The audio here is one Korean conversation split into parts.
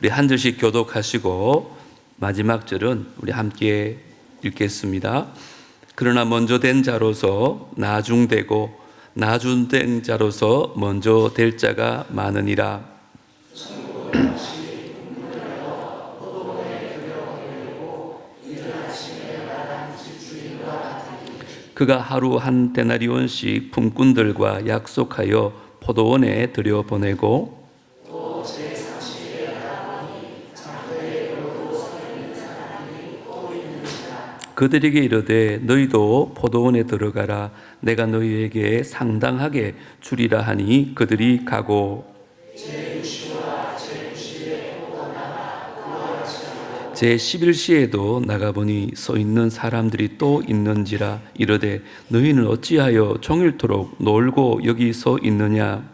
우리 한 절씩 교독하시고 마지막 절은 우리 함께 읽겠습니다. 그러나 먼저 된 자로서 나중되고 나중된 자로서 먼저 될 자가 많으니라. 그가 하루 한 데나리온씩 품꾼들과 약속하여 포도원에 들여보내고 그들에게 이르되 너희도 포도원에 들어가라. 내가 너희에게 상당하게 주리라 하니 그들이 가고 제11시에도 나가보니 서 있는 사람들이 또 있는지라. 이르되 너희는 어찌하여 종일토록 놀고 여기 서 있느냐.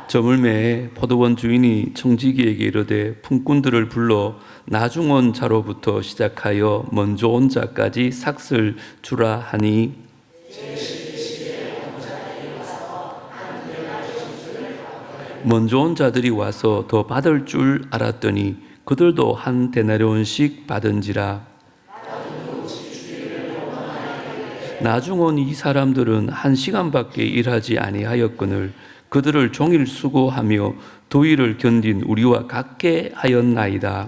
저물매에 포도원 주인이 청지기에게 이르되 품꾼들을 불러 나중 온 자로부터 시작하여 먼저 온 자까지 삭슬 주라 하니 먼저 온 자들이 와서 더 받을 줄 알았더니 그들도 한 데나리온씩 받은지라. 나중 온 이 사람들은 1시간밖에 일하지 아니하였거늘 그들을 종일 수고하며 더위를 견딘 우리와 같게 하였나이다.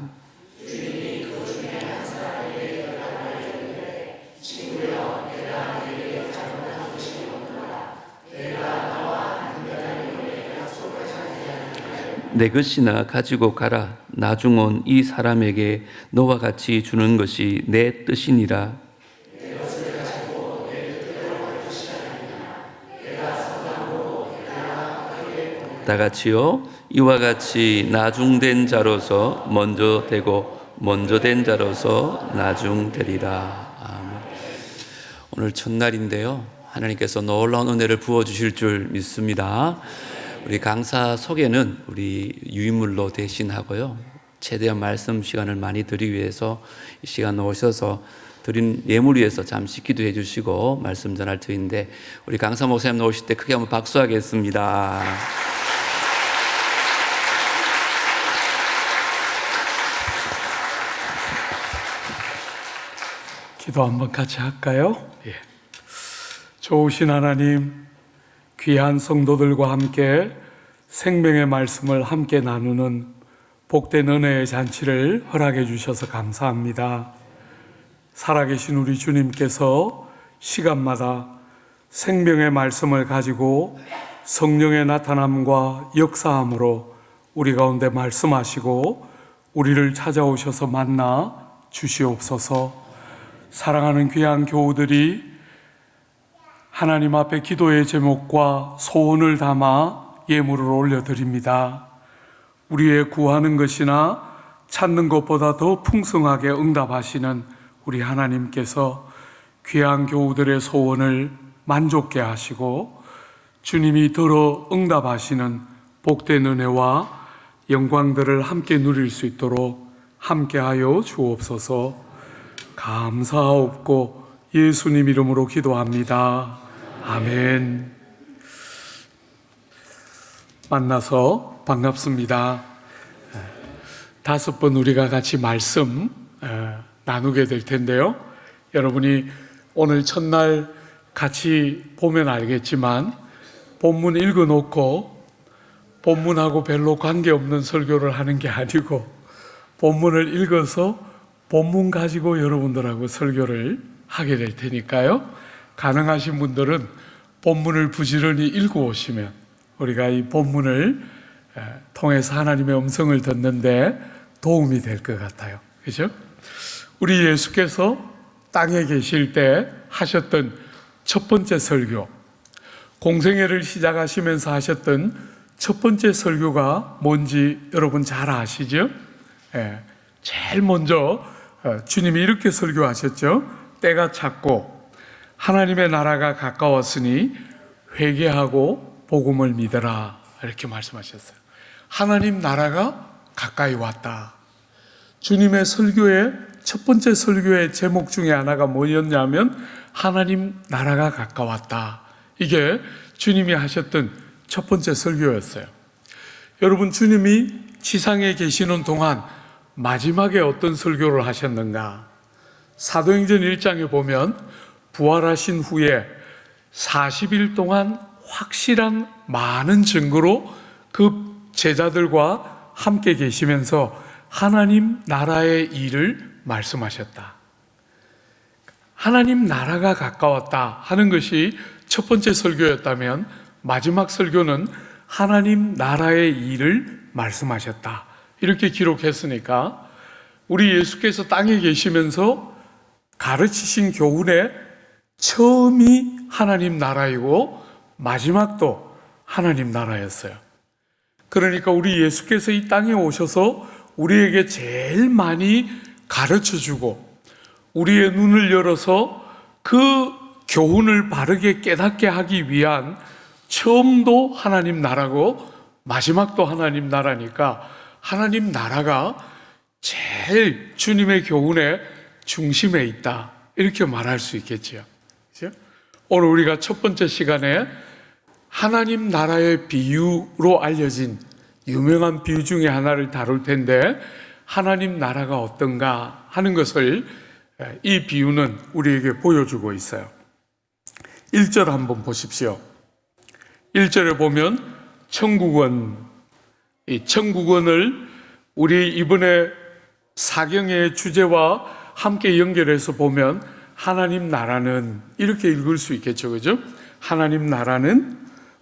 내 것이나 가지고 가라. 나중 온 이 사람에게 너와 같이 주는 것이 내 뜻이니라. 다 같이요. 이와 같이 나중된 자로서 먼저 되고 먼저 된 자로서 나중되리라. 아멘. 오늘 첫날인데요. 하나님께서 놀라운 은혜를 부어주실 줄 믿습니다. 우리 강사 소개는 우리 유인물로 대신하고요. 최대한 말씀 시간을 많이 드리기 위해서 이 시간 오셔서 드린 예물 위해서 잠시 기도해 주시고 말씀 전할 터인데 우리 강사 목사님 나오실 때 크게 한번 박수하겠습니다. 기도 한번 같이 할까요? 예. 좋으신 하나님, 귀한 성도들과 함께 생명의 말씀을 함께 나누는 복된 은혜의 잔치를 허락해 주셔서 감사합니다. 살아계신 우리 주님께서 시간마다 생명의 말씀을 가지고 성령의 나타남과 역사함으로 우리 가운데 말씀하시고 우리를 찾아오셔서 만나 주시옵소서. 사랑하는 귀한 교우들이 하나님 앞에 기도의 제목과 소원을 담아 예물을 올려드립니다. 우리의 구하는 것이나 찾는 것보다 더 풍성하게 응답하시는 우리 하나님께서 귀한 교우들의 소원을 만족케 하시고 주님이 들어 응답하시는 복된 은혜와 영광들을 함께 누릴 수 있도록 함께하여 주옵소서. 감사하옵고 예수님 이름으로 기도합니다. 아멘. 만나서 반갑습니다. 5번 우리가 같이 말씀 나누게 될 텐데요. 여러분이 오늘 첫날 같이 보면 알겠지만 본문 읽어놓고 본문하고 별로 관계없는 설교를 하는 게 아니고 본문을 읽어서 본문 가지고 여러분들하고 설교를 하게 될 테니까요. 가능하신 분들은 본문을 부지런히 읽어오시면 우리가 이 본문을 통해서 하나님의 음성을 듣는데 도움이 될 것 같아요. 그죠? 우리 예수께서 땅에 계실 때 하셨던 첫 번째 설교, 공생애를 시작하시면서 하셨던 첫 번째 설교가 뭔지 여러분 잘 아시죠? 제일 먼저 주님이 이렇게 설교하셨죠. 때가 찼고 하나님의 나라가 가까웠으니 회개하고 복음을 믿어라, 이렇게 말씀하셨어요. 하나님 나라가 가까이 왔다. 주님의 설교의 첫 번째 설교의 제목 중에 하나가 뭐였냐면 하나님 나라가 가까웠다. 이게 주님이 하셨던 첫 번째 설교였어요. 여러분, 주님이 지상에 계시는 동안 마지막에 어떤 설교를 하셨는가? 사도행전 1장에 보면 부활하신 후에 40일 동안 확실한 많은 증거로 그 제자들과 함께 계시면서 하나님 나라의 일을 말씀하셨다. 하나님 나라가 가까웠다 하는 것이 첫 번째 설교였다면 마지막 설교는 하나님 나라의 일을 말씀하셨다. 이렇게 기록했으니까 우리 예수께서 땅에 계시면서 가르치신 교훈의 처음이 하나님 나라이고 마지막도 하나님 나라였어요. 그러니까 우리 예수께서 이 땅에 오셔서 우리에게 제일 많이 가르쳐주고 우리의 눈을 열어서 그 교훈을 바르게 깨닫게 하기 위한 처음도 하나님 나라고 마지막도 하나님 나라니까 하나님 나라가 제일 주님의 교훈의 중심에 있다, 이렇게 말할 수 있겠지요. 그렇죠? 오늘 우리가 첫 번째 시간에 하나님 나라의 비유로 알려진 유명한 비유 중에 하나를 다룰 텐데 하나님 나라가 어떤가 하는 것을 이 비유는 우리에게 보여주고 있어요. 1절 한번 보십시오. 1절에 보면 천국은, 이 천국은을 우리 이번에 사경의 주제와 함께 연결해서 보면 하나님 나라는 이렇게 읽을 수 있겠죠, 그죠? 하나님 나라는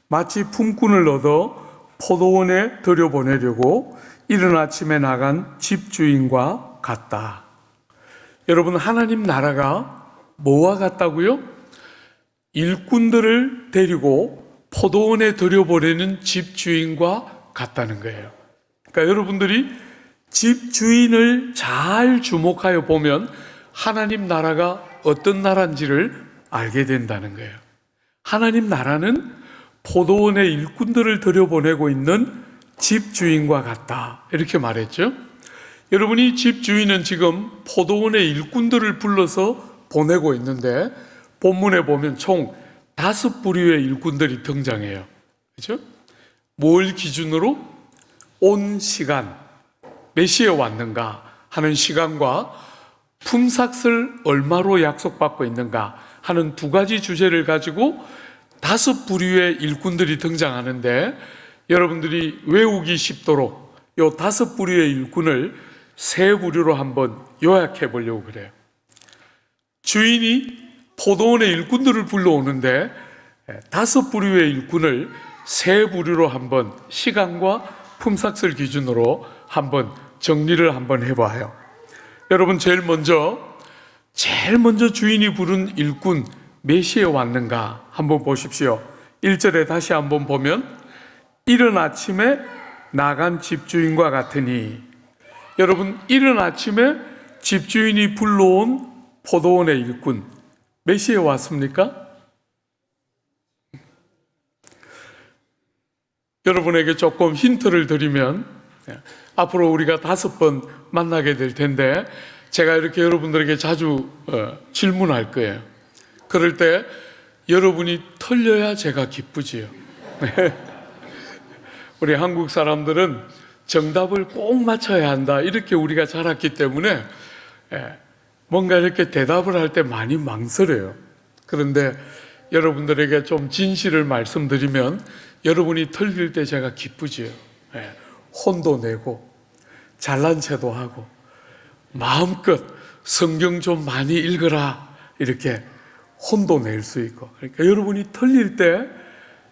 마치 품꾼을 얻어 포도원에 들여보내려고 이른 아침에 나간 집주인과 같다. 여러분, 하나님 나라가 뭐와 같다고요? 일꾼들을 데리고 포도원에 들여보내는 집주인과 같다는 거예요. 그러니까 여러분들이 집주인을 잘 주목하여 보면 하나님 나라가 어떤 나라인지를 알게 된다는 거예요. 하나님 나라는 포도원에 일꾼들을 들여보내고 있는 집주인과 같다, 이렇게 말했죠. 여러분이 집주인은 지금 포도원의 일꾼들을 불러서 보내고 있는데 본문에 보면 총 5부류의 일꾼들이 등장해요. 그렇죠? 뭘 기준으로? 온 시간, 몇 시에 왔는가 하는 시간과 품삯을 얼마로 약속받고 있는가 하는 두 가지 주제를 가지고 5부류의 일꾼들이 등장하는데 여러분들이 외우기 쉽도록 이 5부류의 일꾼을 3부류로 한번 요약해 보려고 그래요. 주인이 포도원의 일꾼들을 불러오는데 5부류의 일꾼을 3부류로 한번 시간과 품삯을 기준으로 한번 정리를 한번 해봐요. 여러분, 제일 먼저 주인이 부른 일꾼 몇 시에 왔는가 한번 보십시오. 1절에 다시 한번 보면 이른 아침에 나간 집주인과 같으니, 여러분, 이른 아침에 집주인이 불러온 포도원의 일꾼 몇 시에 왔습니까? 여러분에게 조금 힌트를 드리면 앞으로 우리가 5번 만나게 될 텐데 제가 이렇게 여러분들에게 자주 질문할 거예요. 그럴 때 여러분이 틀려야 제가 기쁘지요. 우리 한국 사람들은 정답을 꼭 맞춰야 한다, 이렇게 우리가 자랐기 때문에 뭔가 이렇게 대답을 할 때 많이 망설여요. 그런데 여러분들에게 좀 진실을 말씀드리면 여러분이 틀릴 때 제가 기쁘지요. 혼도 내고 잘난 체도 하고 마음껏 성경 좀 많이 읽어라, 이렇게 혼도 낼 수 있고, 그러니까 여러분이 틀릴 때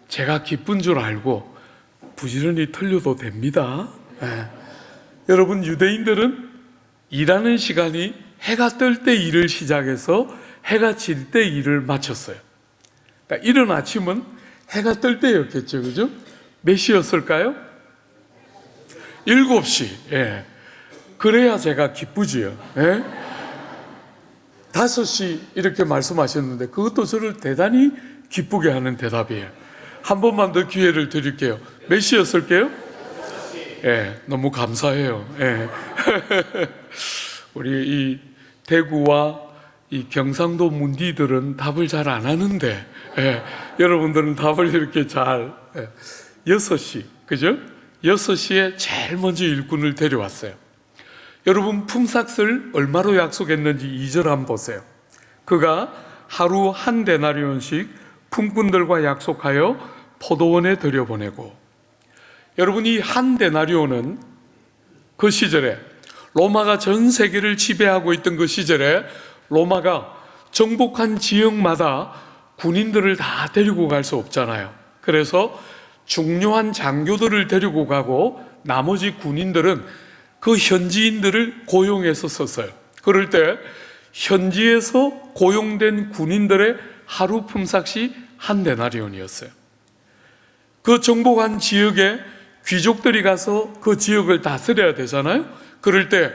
제가 기쁜 줄 알고 부지런히 틀려도 됩니다. 여러분, 유대인들은 일하는 시간이 해가 뜰 때 일을 시작해서 해가 질 때 일을 마쳤어요. 그러니까 이른 아침은 해가 뜰 때였겠죠, 그죠? 몇 시였을까요? 7시. 그래야 제가 기쁘지요. 5시 이렇게 말씀하셨는데 그것도 저를 대단히 기쁘게 하는 대답이에요. 한 번만 더 기회를 드릴게요. 몇 시였을게요? 너무 감사해요. 우리 이 대구와 이 경상도 문디들은 답을 잘 안 하는데, 여러분들은 답을 이렇게 잘, 6시, 그죠? 6시에 제일 먼저 일꾼을 데려왔어요. 여러분, 품삯을 얼마로 약속했는지 2절 한번 보세요. 그가 하루 한 데나리온씩 품꾼들과 약속하여 포도원에 들여보내고, 여러분, 이 한 데나리온은 그 시절에 로마가 전 세계를 지배하고 있던 그 시절에 로마가 정복한 지역마다 군인들을 다 데리고 갈 수 없잖아요. 그래서 중요한 장교들을 데리고 가고 나머지 군인들은 그 현지인들을 고용해서 썼어요. 그럴 때 현지에서 고용된 군인들의 하루 품삯이 한 데나리온이었어요. 그 정복한 지역에 귀족들이 가서 그 지역을 다스려야 되잖아요. 그럴 때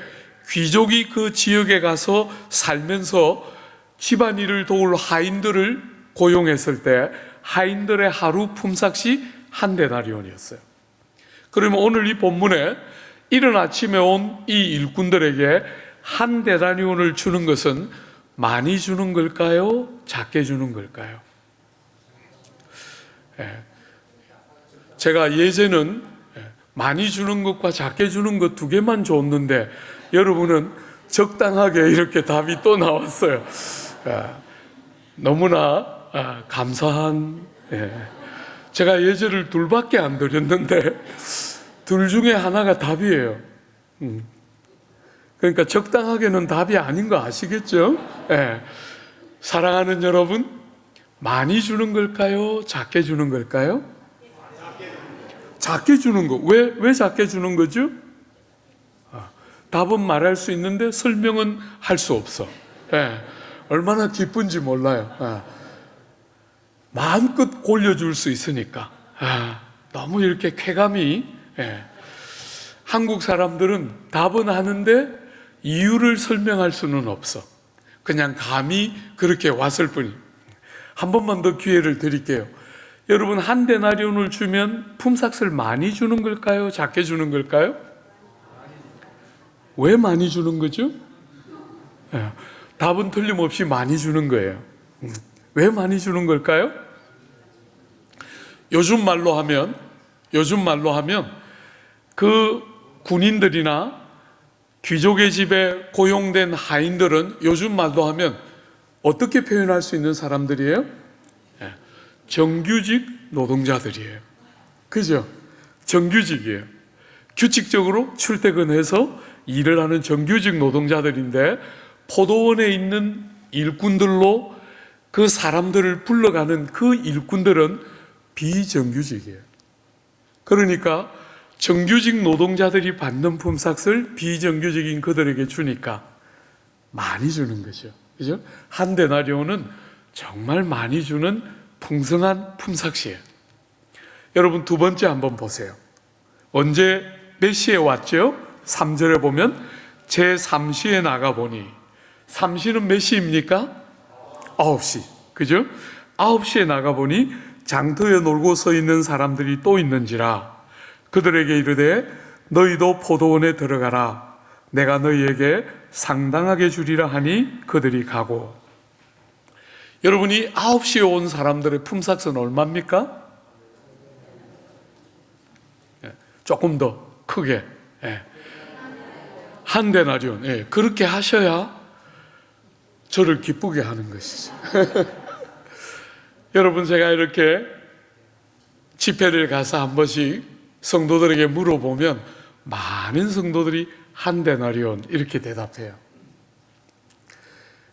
귀족이 그 지역에 가서 살면서 집안일을 도울 하인들을 고용했을 때 하인들의 하루 품삯이 한 데나리온이었어요. 그러면 오늘 이 본문에 이른 아침에 온 이 일꾼들에게 한 데나리온을 주는 것은 많이 주는 걸까요? 작게 주는 걸까요? 제가 예전은 많이 주는 것과 작게 주는 것 두 개만 줬는데 여러분은 적당하게 이렇게 답이 또 나왔어요. 너무나 감사한, 제가 예제를 둘밖에 안 드렸는데 둘 중에 하나가 답이에요. 그러니까 적당하게는 답이 아닌 거 아시겠죠? 사랑하는 여러분, 많이 주는 걸까요? 작게 주는 걸까요? 작게 주는 거. 왜 작게 주는 거죠? 답은 말할 수 있는데 설명은 할 수 없어. 얼마나 기쁜지 몰라요. 마음껏 골려줄 수 있으니까. 너무 이렇게 쾌감이. 한국 사람들은 답은 하는데 이유를 설명할 수는 없어. 그냥 감이 그렇게 왔을 뿐이. 한 번만 더 기회를 드릴게요. 여러분, 한 데나리온을 주면 품삯을 많이 주는 걸까요? 작게 주는 걸까요? 왜 많이 주는 거죠? 답은 틀림없이 많이 주는 거예요. 왜 많이 주는 걸까요? 요즘 말로 하면 그 군인들이나 귀족의 집에 고용된 하인들은 요즘 말로 하면 어떻게 표현할 수 있는 사람들이에요? 정규직 노동자들이에요. 그죠? 정규직이에요. 규칙적으로 출퇴근해서 일을 하는 정규직 노동자들인데 포도원에 있는 일꾼들로 그 사람들을 불러가는 그 일꾼들은 비정규직이에요. 그러니까 정규직 노동자들이 받는 품삯을 비정규직인 그들에게 주니까 많이 주는 거죠. 그죠? 한 데나리온은 정말 많이 주는 풍성한 품삯이에요. 여러분, 두 번째 한번 보세요. 언제 몇 시에 왔죠? 3절에 보면 제3시에 나가보니, 3시는 몇 시입니까? 9시. 그죠? 9시에 나가보니 장터에 놀고 서 있는 사람들이 또 있는지라 그들에게 이르되 너희도 포도원에 들어가라. 내가 너희에게 상당하게 주리라 하니 그들이 가고. 여러분이 9시에 온 사람들의 품삯은 얼마입니까? 조금 더 크게. 한 데나리온. 그렇게 하셔야 저를 기쁘게 하는 것이죠. 여러분, 제가 이렇게 집회를 가서 한 번씩 성도들에게 물어보면 많은 성도들이 한 데나리온 이렇게 대답해요.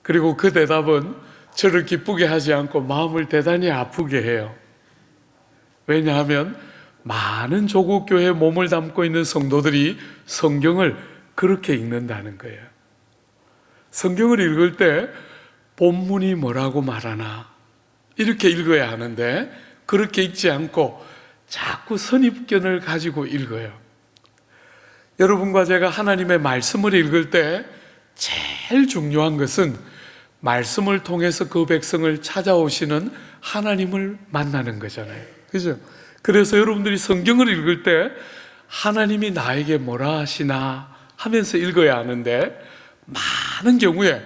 그리고 그 대답은 저를 기쁘게 하지 않고 마음을 대단히 아프게 해요. 왜냐하면 많은 조국 교회에 몸을 담고 있는 성도들이 성경을 그렇게 읽는다는 거예요. 성경을 읽을 때 본문이 뭐라고 말하나 이렇게 읽어야 하는데 그렇게 읽지 않고 자꾸 선입견을 가지고 읽어요. 여러분과 제가 하나님의 말씀을 읽을 때 제일 중요한 것은 말씀을 통해서 그 백성을 찾아오시는 하나님을 만나는 거잖아요. 그죠? 그래서 여러분들이 성경을 읽을 때 하나님이 나에게 뭐라 하시나 하면서 읽어야 하는데 많은 경우에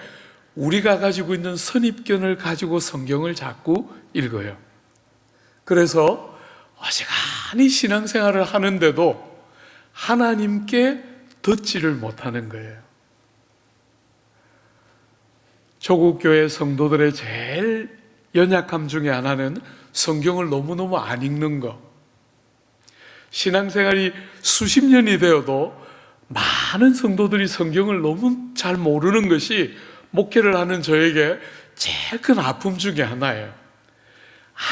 우리가 가지고 있는 선입견을 가지고 성경을 자꾸 읽어요. 그래서 어지간히 신앙생활을 하는데도 하나님께 듣지를 못하는 거예요. 조국 교회 성도들의 제일 연약함 중에 하나는 성경을 너무너무 안 읽는 거. 신앙생활이 수십 년이 되어도 많은 성도들이 성경을 너무 잘 모르는 것이 목회를 하는 저에게 제일 큰 아픔 중에 하나예요.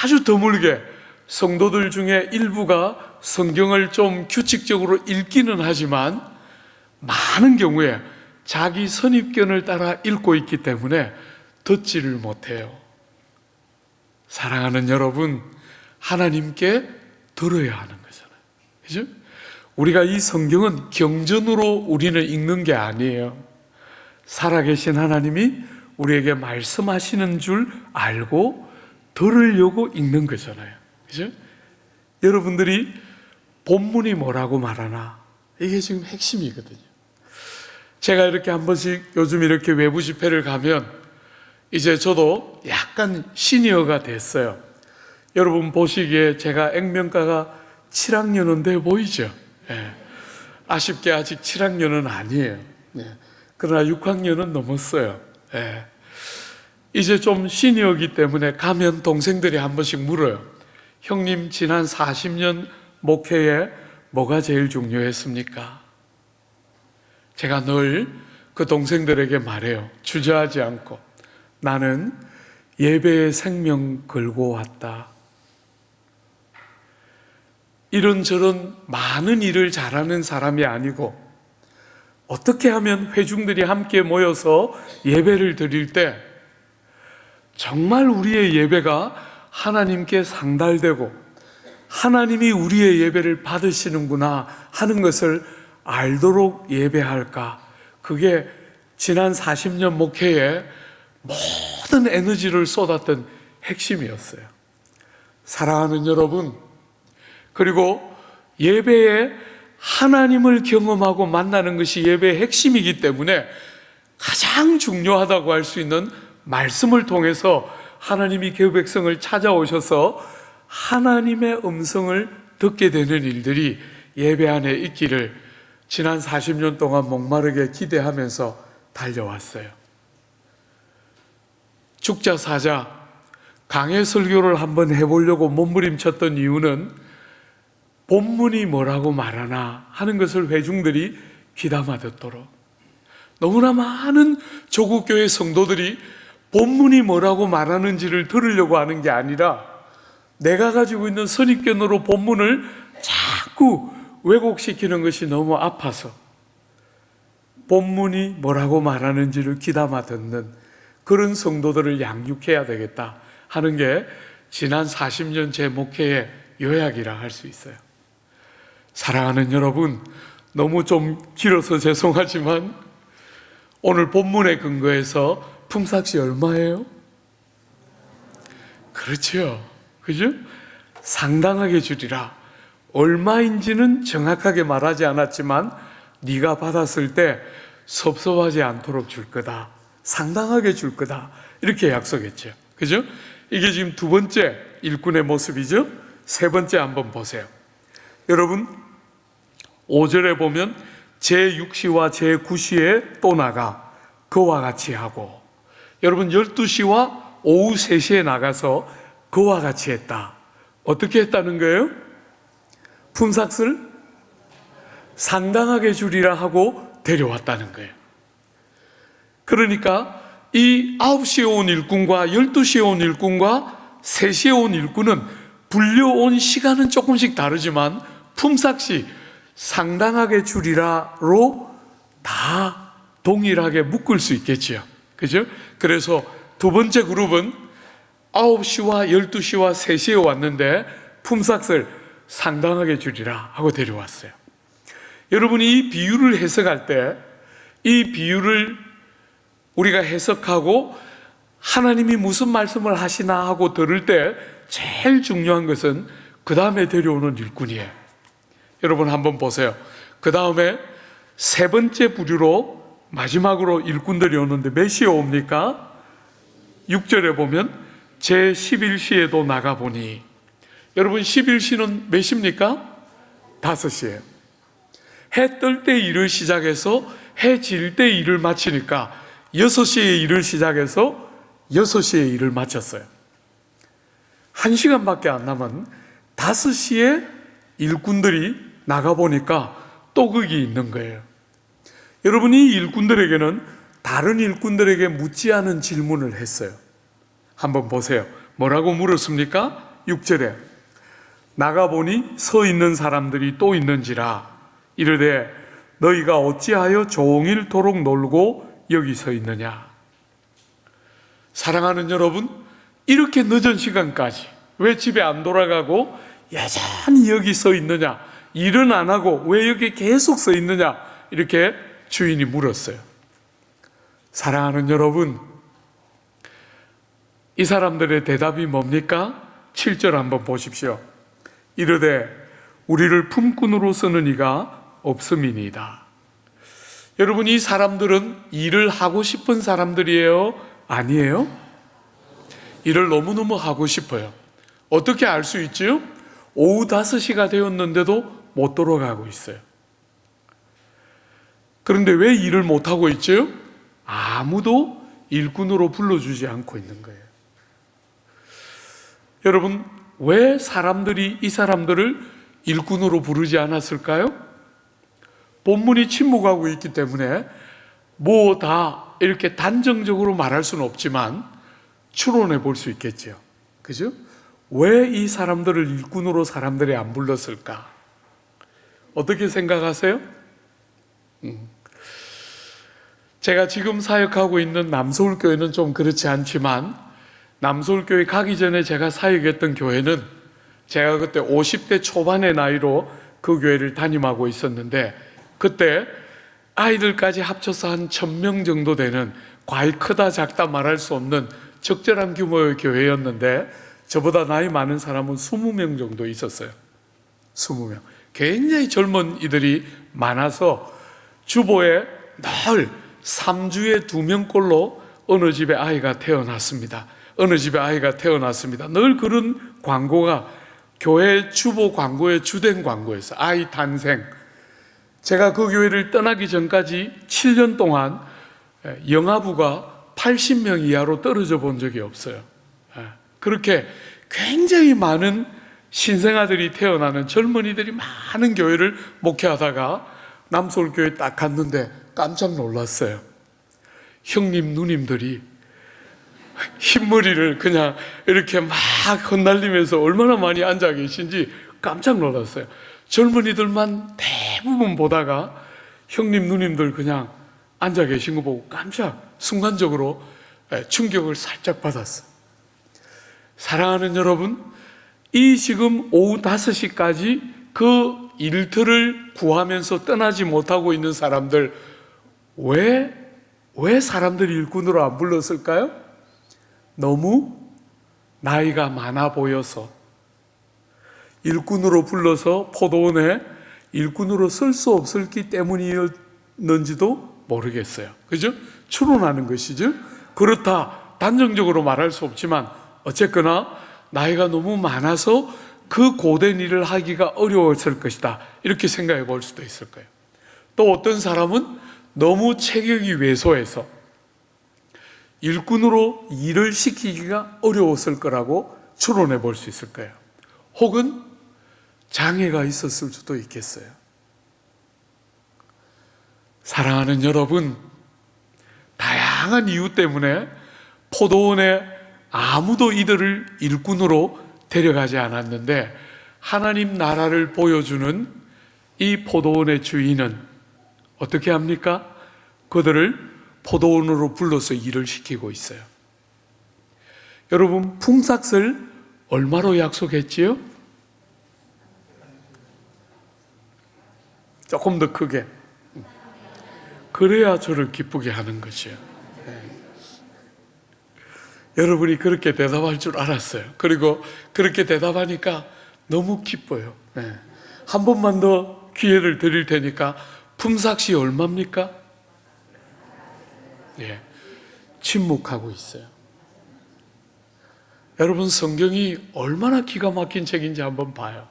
아주 드물게 성도들 중에 일부가 성경을 좀 규칙적으로 읽기는 하지만 많은 경우에 자기 선입견을 따라 읽고 있기 때문에 듣지를 못해요. 사랑하는 여러분, 하나님께 들어야 하는 거잖아요. 그죠? 우리가 이 성경은 경전으로 우리는 읽는 게 아니에요. 살아계신 하나님이 우리에게 말씀하시는 줄 알고 들으려고 읽는 거잖아요. 그죠? 여러분들이 본문이 뭐라고 말하나? 이게 지금 핵심이거든요. 제가 이렇게 한 번씩 요즘 이렇게 외부 집회를 가면 이제 저도 약간 시니어가 됐어요. 여러분 보시기에 제가 액면가가 7학년은 돼 보이죠? 예. 아쉽게 아직 7학년은 아니에요. 예. 그러나 6학년은 넘었어요. 예. 이제 좀 시니어이기 때문에 가면 동생들이 한 번씩 물어요. 형님 지난 40년 목회에 뭐가 제일 중요했습니까? 제가 늘 그 동생들에게 말해요. 주저하지 않고 나는 예배의 생명 걸고 왔다. 이런저런 많은 일을 잘하는 사람이 아니고 어떻게 하면 회중들이 함께 모여서 예배를 드릴 때 정말 우리의 예배가 하나님께 상달되고 하나님이 우리의 예배를 받으시는구나 하는 것을 알도록 예배할까? 그게 지난 40년 목회에 모든 에너지를 쏟았던 핵심이었어요. 사랑하는 여러분, 그리고 예배에 하나님을 경험하고 만나는 것이 예배의 핵심이기 때문에 가장 중요하다고 할 수 있는 말씀을 통해서 하나님이 그 백성을 찾아오셔서 하나님의 음성을 듣게 되는 일들이 예배 안에 있기를 지난 40년 동안 목마르게 기대하면서 달려왔어요. 죽자사자 강해 설교를 한번 해보려고 몸부림쳤던 이유는 본문이 뭐라고 말하나 하는 것을 회중들이 귀담아 듣도록, 너무나 많은 조국교회 성도들이 본문이 뭐라고 말하는지를 들으려고 하는 게 아니라 내가 가지고 있는 선입견으로 본문을 자꾸 왜곡시키는 것이 너무 아파서 본문이 뭐라고 말하는지를 귀담아 듣는 그런 성도들을 양육해야 되겠다 하는 게 지난 40년 제 목회의 요약이라 할 수 있어요. 사랑하는 여러분, 너무 좀 길어서 죄송하지만 오늘 본문에 근거해서 품삯이 얼마예요? 그렇죠. 그죠? 상당하게 주리라. 얼마인지는 정확하게 말하지 않았지만 네가 받았을 때 섭섭하지 않도록 줄 거다. 상당하게 줄 거다. 이렇게 약속했죠. 그죠? 이게 지금 두 번째 일꾼의 모습이죠. 세 번째 한번 보세요. 여러분 5절에 보면 제6시와 제9시에 또 나가 그와 같이 하고, 여러분 12시와 오후 3시에 나가서 그와 같이 했다. 어떻게 했다는 거예요? 품삯을 상당하게 주리라 하고 데려왔다는 거예요. 그러니까 이 9시에 온 일꾼과 12시에 온 일꾼과 3시에 온 일꾼은 불려온 시간은 조금씩 다르지만 품삯이 상당하게 주리라로 다 동일하게 묶을 수 있겠지요. 그죠? 그래서 두 번째 그룹은 9시와 12시와 3시에 왔는데 품삯을 상당하게 주리라 하고 데려왔어요. 여러분이 이 비유를 해석할 때 이 비유를 우리가 해석하고 하나님이 무슨 말씀을 하시나 하고 들을 때 제일 중요한 것은 그 다음에 데려오는 일꾼이에요. 여러분 한번 보세요. 그 다음에 세 번째 부류로 마지막으로 일꾼들이 오는데 몇 시에 옵니까? 6절에 보면 제11시에도 나가보니, 여러분 11시는 몇 시입니까? 5시예요. 해 뜰 때 일을 시작해서 해 질 때 일을 마치니까 6시에 일을 시작해서 6시에 일을 마쳤어요. 1시간밖에 안 남은 5시에 일꾼들이 나가보니까 또 거기 있는 거예요. 여러분, 이 일꾼들에게는 다른 일꾼들에게 묻지 않은 질문을 했어요. 한번 보세요. 뭐라고 물었습니까? 6절에 나가보니 서 있는 사람들이 또 있는지라 이르되 너희가 어찌하여 종일토록 놀고 여기 서 있느냐. 사랑하는 여러분, 이렇게 늦은 시간까지 왜 집에 안 돌아가고 여전히 여기 서 있느냐, 일은 안 하고 왜 여기 계속 서 있느냐, 이렇게 주인이 물었어요. 사랑하는 여러분, 이 사람들의 대답이 뭡니까? 7절 한번 보십시오. 이르되 우리를 품꾼으로 쓰는 이가 없음이니이다. 여러분, 이 사람들은 일을 하고 싶은 사람들이에요? 아니에요? 일을 너무너무 하고 싶어요. 어떻게 알 수 있지요? 오후 5시가 되었는데도 못 돌아가고 있어요. 그런데 왜 일을 못하고 있죠? 아무도 일꾼으로 불러주지 않고 있는 거예요. 여러분, 왜 사람들이 이 사람들을 일꾼으로 부르지 않았을까요? 본문이 침묵하고 있기 때문에 뭐 다 이렇게 단정적으로 말할 수는 없지만 추론해 볼 수 있겠죠. 그죠? 왜 이 사람들을 일꾼으로 사람들이 안 불렀을까? 어떻게 생각하세요? 제가 지금 사역하고 있는 남서울교회는 좀 그렇지 않지만 남서울교회 가기 전에 제가 사역했던 교회는 제가 그때 50대 초반의 나이로 그 교회를 담임하고 있었는데 그때 아이들까지 합쳐서 한 1000명 정도 되는 과히 크다 작다 말할 수 없는 적절한 규모의 교회였는데 저보다 나이 많은 사람은 20명 정도 있었어요. 20명. 굉장히 젊은 이들이 많아서 주보에 늘 3주에 2명꼴로 어느 집에 아이가 태어났습니다. 어느 집에 아이가 태어났습니다. 늘 그런 광고가 교회 주보 광고의 주된 광고였어요. 아이 탄생. 제가 그 교회를 떠나기 전까지 7년 동안 영아부가 80명 이하로 떨어져 본 적이 없어요. 그렇게 굉장히 많은 신생아들이 태어나는 젊은이들이 많은 교회를 목회하다가 남서울교회 딱 갔는데 깜짝 놀랐어요. 형님 누님들이 흰머리를 그냥 이렇게 막 흩날리면서 얼마나 많이 앉아 계신지 깜짝 놀랐어요. 젊은이들만 대부분 보다가 형님 누님들 그냥 앉아 계신 거 보고 깜짝 순간적으로 충격을 살짝 받았어요. 사랑하는 여러분, 이 지금 오후 5시까지 그 일터를 구하면서 떠나지 못하고 있는 사람들, 왜 사람들이 일꾼으로 안 불렀을까요? 너무 나이가 많아 보여서, 일꾼으로 불러서 포도원에 일꾼으로 쓸 수 없었기 때문이었는지도 모르겠어요. 그죠? 추론하는 것이죠. 그렇다 단정적으로 말할 수 없지만 어쨌거나 나이가 너무 많아서 그 고된 일을 하기가 어려웠을 것이다, 이렇게 생각해 볼 수도 있을 거예요. 또 어떤 사람은 너무 체격이 왜소해서 일꾼으로 일을 시키기가 어려웠을 거라고 추론해 볼 수 있을 거예요. 혹은 장애가 있었을 수도 있겠어요. 사랑하는 여러분, 다양한 이유 때문에 포도원에 아무도 이들을 일꾼으로 데려가지 않았는데 하나님 나라를 보여주는 이 포도원의 주인은 어떻게 합니까? 그들을 포도원으로 불러서 일을 시키고 있어요. 여러분, 품삯을 얼마로 약속했지요? 조금 더 크게. 그래야 저를 기쁘게 하는 것이에요. 여러분이 그렇게 대답할 줄 알았어요. 그리고 그렇게 대답하니까 너무 기뻐요. 한 번만 더 기회를 드릴 테니까 품삯이 얼마입니까? 침묵하고 있어요. 여러분, 성경이 얼마나 기가 막힌 책인지 한번 봐요.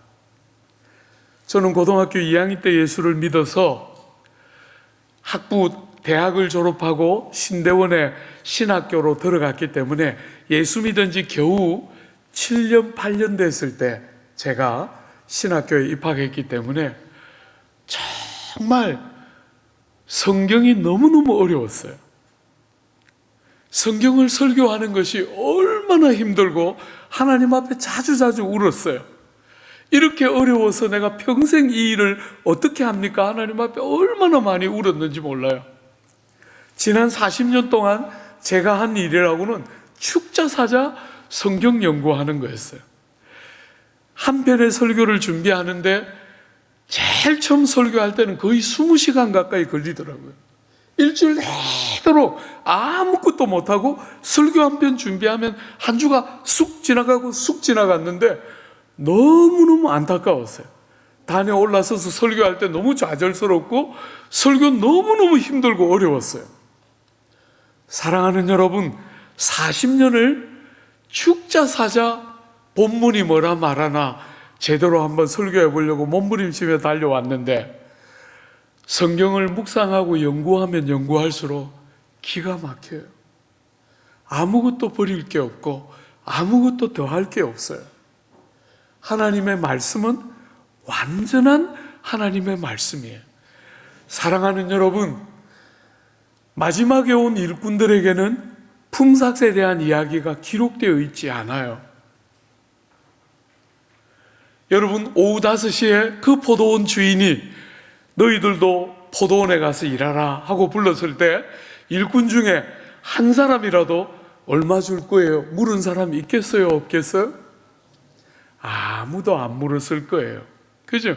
저는 고등학교 2학년 때 예수를 믿어서 대학을 졸업하고 신대원에 신학교로 들어갔기 때문에 예수 믿은 지 겨우 7년, 8년 됐을 때 제가 신학교에 입학했기 때문에 정말 성경이 너무너무 어려웠어요. 성경을 설교하는 것이 얼마나 힘들고 하나님 앞에 자주자주 울었어요. 이렇게 어려워서 내가 평생 이 일을 어떻게 합니까? 하나님 앞에 얼마나 많이 울었는지 몰라요. 지난 40년 동안 제가 한 일이라고는 축자 사자 성경 연구하는 거였어요. 한 편의 설교를 준비하는데 제일 처음 설교할 때는 거의 20시간 가까이 걸리더라고요. 일주일 내도록 아무것도 못하고 설교 한 편 준비하면 한 주가 쑥 지나가고 쑥 지나갔는데 너무너무 안타까웠어요. 단에 올라서서 설교할 때 너무 좌절스럽고 설교 너무너무 힘들고 어려웠어요. 사랑하는 여러분, 40년을 축자사자 본문이 뭐라 말하나 제대로 한번 설교해 보려고 몸부림치며 달려왔는데 성경을 묵상하고 연구하면 연구할수록 기가 막혀요. 아무것도 버릴 게 없고 아무것도 더할 게 없어요. 하나님의 말씀은 완전한 하나님의 말씀이에요. 사랑하는 여러분, 마지막에 온 일꾼들에게는 품삯에 대한 이야기가 기록되어 있지 않아요. 여러분, 오후 5시에 그 포도원 주인이 너희들도 포도원에 가서 일하라 하고 불렀을 때 일꾼 중에 한 사람이라도 얼마 줄 거예요? 물은 사람 있겠어요? 없겠어요? 아무도 안 물었을 거예요. 그죠?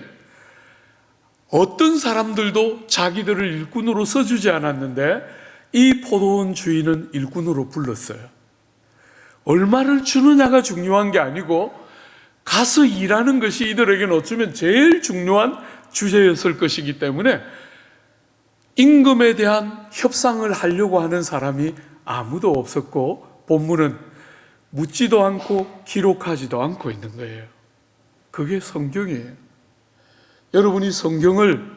어떤 사람들도 자기들을 일꾼으로 써주지 않았는데 이 포도원 주인은 일꾼으로 불렀어요. 얼마를 주느냐가 중요한 게 아니고 가서 일하는 것이 이들에게는 어쩌면 제일 중요한 주제였을 것이기 때문에 임금에 대한 협상을 하려고 하는 사람이 아무도 없었고 본문은 묻지도 않고 기록하지도 않고 있는 거예요. 그게 성경이에요. 여러분이 성경을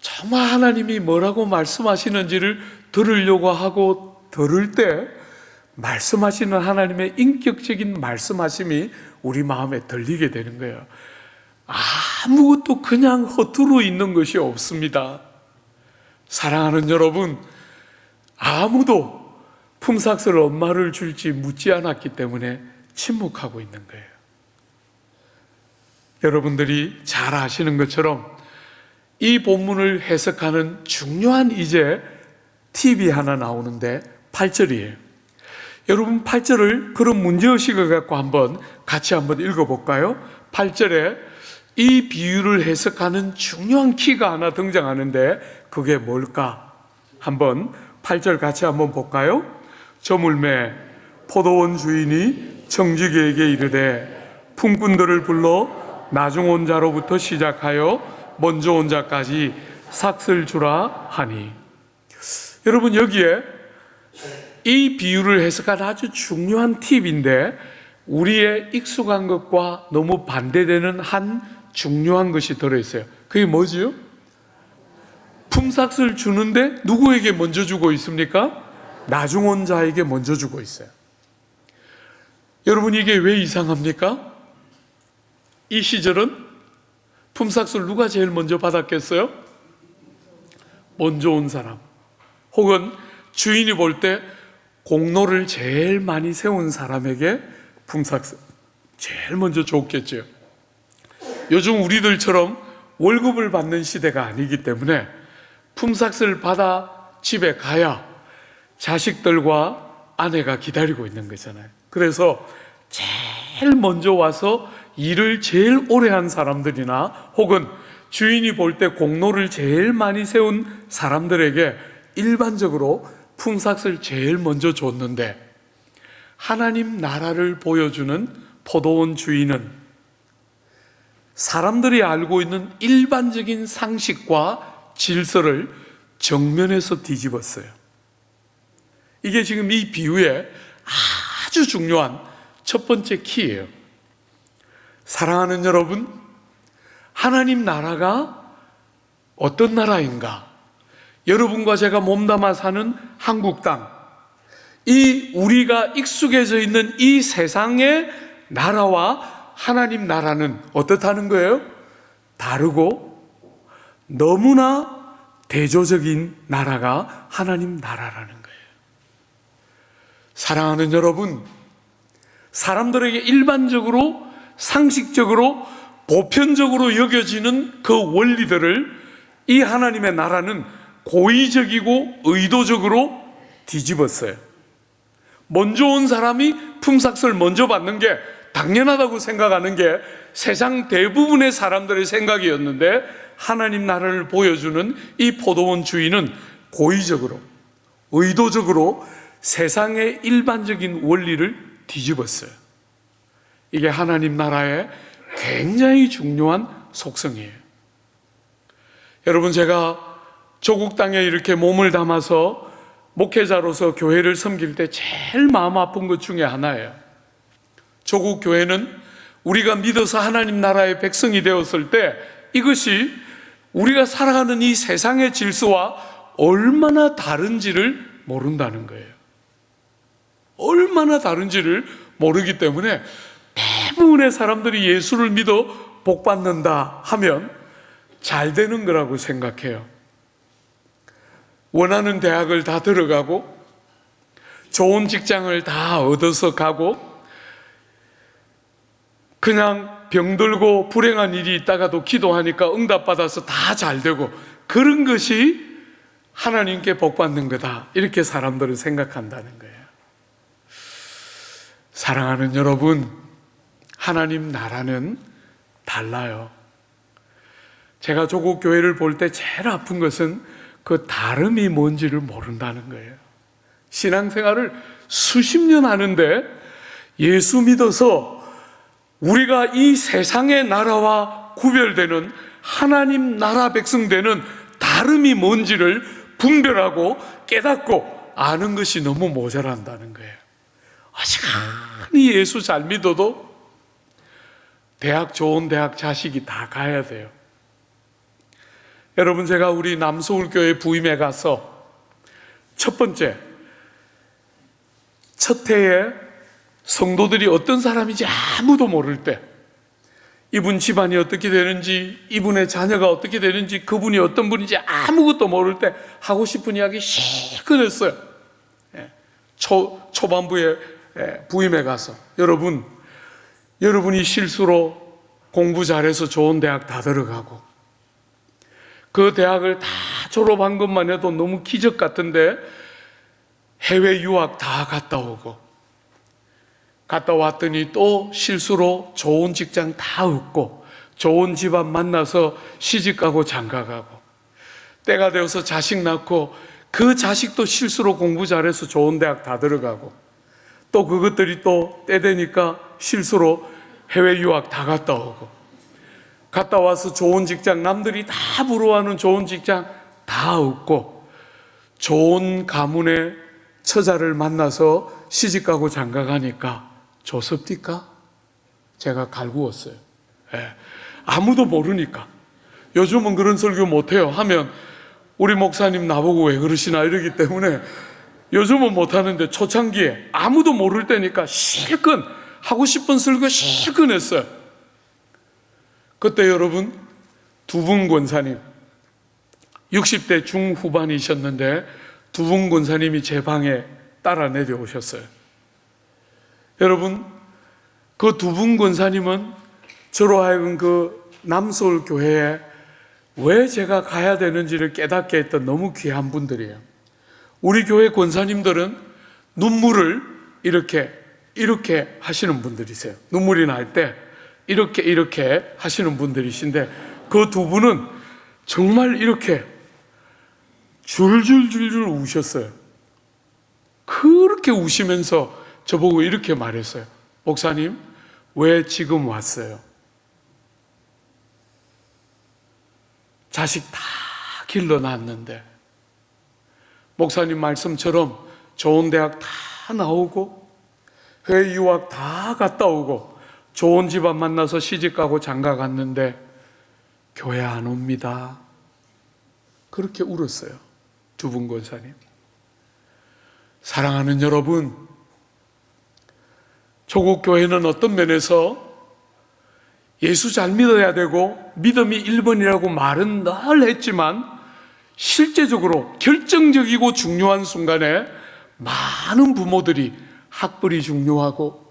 정말 하나님이 뭐라고 말씀하시는지를 들으려고 하고 들을 때 말씀하시는 하나님의 인격적인 말씀하심이 우리 마음에 들리게 되는 거예요. 아무것도 그냥 허투루 있는 것이 없습니다. 사랑하는 여러분, 아무도 품삯을 얼마를 줄지 묻지 않았기 때문에 침묵하고 있는 거예요. 여러분들이 잘 아시는 것처럼 이 본문을 해석하는 중요한 이제 팁이 하나 나오는데 8절이에요. 여러분 8절을 그런 문제의식을 갖고 같이 한번 읽어볼까요? 8절에 이 비유를 해석하는 중요한 키가 하나 등장하는데 그게 뭘까? 한번 8절 같이 한번 볼까요? 저물매 포도원 주인이 청지기에게 이르되 품꾼들을 불러 나중 온 자로부터 시작하여 먼저 온 자까지 삭슬 주라 하니. 여러분 여기에 이 비유를 해석한 아주 중요한 팁인데 우리의 익숙한 것과 너무 반대되는 한 중요한 것이 들어있어요. 그게 뭐지요? 품삯을 주는데 누구에게 먼저 주고 있습니까? 나중 온 자에게 먼저 주고 있어요. 여러분 이게 왜 이상합니까? 이 시절은 품삯을 누가 제일 먼저 받았겠어요? 먼저 온 사람, 혹은 주인이 볼 때 공로를 제일 많이 세운 사람에게 품삯을 제일 먼저 줬겠죠. 요즘 우리들처럼 월급을 받는 시대가 아니기 때문에 품삯을 받아 집에 가야 자식들과 아내가 기다리고 있는 거잖아요. 그래서 제일 먼저 와서 일을 제일 오래 한 사람들이나 혹은 주인이 볼 때 공로를 제일 많이 세운 사람들에게 일반적으로 품삯을 제일 먼저 줬는데 하나님 나라를 보여주는 포도원 주인은 사람들이 알고 있는 일반적인 상식과 질서를 정면에서 뒤집었어요. 이게 지금 이 비유의 아주 중요한 첫 번째 키예요. 사랑하는 여러분, 하나님 나라가 어떤 나라인가? 여러분과 제가 몸담아 사는 한국 땅, 이 우리가 익숙해져 있는 이 세상의 나라와 하나님 나라는 어떻다는 거예요? 다르고 너무나 대조적인 나라가 하나님 나라라는 거예요. 사랑하는 여러분, 사람들에게 일반적으로 상식적으로 보편적으로 여겨지는 그 원리들을 이 하나님의 나라는 고의적이고 의도적으로 뒤집었어요. 먼저 온 사람이 품삯을 먼저 받는 게 당연하다고 생각하는 게 세상 대부분의 사람들의 생각이었는데, 하나님 나라를 보여주는 이 포도원 주인은 고의적으로 의도적으로 세상의 일반적인 원리를 뒤집었어요. 이게 하나님 나라의 굉장히 중요한 속성이에요. 여러분, 제가 조국 땅에 이렇게 몸을 담아서 목회자로서 교회를 섬길 때 제일 마음 아픈 것 중에 하나예요. 조국 교회는 우리가 믿어서 하나님 나라의 백성이 되었을 때 이것이 우리가 살아가는 이 세상의 질서와 얼마나 다른지를 모른다는 거예요. 얼마나 다른지를 모르기 때문에 대부분의 사람들이 예수를 믿어 복 받는다 하면 잘 되는 거라고 생각해요. 원하는 대학을 다 들어가고 좋은 직장을 다 얻어서 가고 그냥 병들고 불행한 일이 있다가도 기도하니까 응답받아서 다 잘 되고 그런 것이 하나님께 복 받는 거다, 이렇게 사람들은 생각한다는 거예요. 사랑하는 여러분, 하나님 나라는 달라요. 제가 조국 교회를 볼 때 제일 아픈 것은 그 다름이 뭔지를 모른다는 거예요. 신앙생활을 수십 년 하는데 예수 믿어서 우리가 이 세상의 나라와 구별되는 하나님 나라 백성 되는 다름이 뭔지를 분별하고 깨닫고 아는 것이 너무 모자란다는 거예요. 어지간히 예수 잘 믿어도 좋은 대학 자식이 다 가야 돼요. 여러분, 제가 우리 남서울교회 부임에 가서 첫 해에 성도들이 어떤 사람인지 아무도 모를 때, 이분 집안이 어떻게 되는지, 이분의 자녀가 어떻게 되는지, 그분이 어떤 분인지 아무것도 모를 때 하고 싶은 이야기 실컷 했어요. 초반부에 부임에 가서 여러분이 실수로 공부 잘해서 좋은 대학 다 들어가고 그 대학을 다 졸업한 것만 해도 너무 기적 같은데 해외 유학 다 갔다 왔더니 또 실수로 좋은 직장 다 얻고 좋은 집안 만나서 시집가고 장가가고 때가 되어서 자식 낳고 그 자식도 실수로 공부 잘해서 좋은 대학 다 들어가고 또 그것들이 또 때 되니까 실수로 해외 유학 다 갔다 오고 갔다 와서 좋은 직장, 남들이 다 부러워하는 좋은 직장 다 얻고 좋은 가문의 처자를 만나서 시집가고 장가가니까 좋습니까? 제가 갈구었어요. 아무도 모르니까. 요즘은 그런 설교 못해요 하면 우리 목사님 나보고 왜 그러시나 이러기 때문에 요즘은 못하는데 초창기에 아무도 모를 때니까 실컷 하고 싶은 설교 실컷 했어요. 그때 여러분, 두 분 권사님 60대 중후반이셨는데 두 분 권사님이 제 방에 따라 내려오셨어요. 여러분, 그 두 분 권사님은 저로 하여금 그 남서울 교회에 왜 제가 가야 되는지를 깨닫게 했던 너무 귀한 분들이에요. 우리 교회 권사님들은 눈물을 이렇게 하시는 분들이세요. 눈물이 날 때 이렇게 하시는 분들이신데 그 두 분은 정말 이렇게 줄줄줄줄 우셨어요. 그렇게 우시면서 저보고 이렇게 말했어요. 목사님, 왜 지금 왔어요? 자식 다 길러놨는데 목사님 말씀처럼 좋은 대학 다 나오고 해외 유학 다 갔다 오고 좋은 집안 만나서 시집가고 장가 갔는데 교회 안 옵니다. 그렇게 울었어요. 두 분 권사님. 사랑하는 여러분, 조국 교회는 어떤 면에서 예수 잘 믿어야 되고 믿음이 1번이라고 말은 늘 했지만 실제적으로 결정적이고 중요한 순간에 많은 부모들이 학벌이 중요하고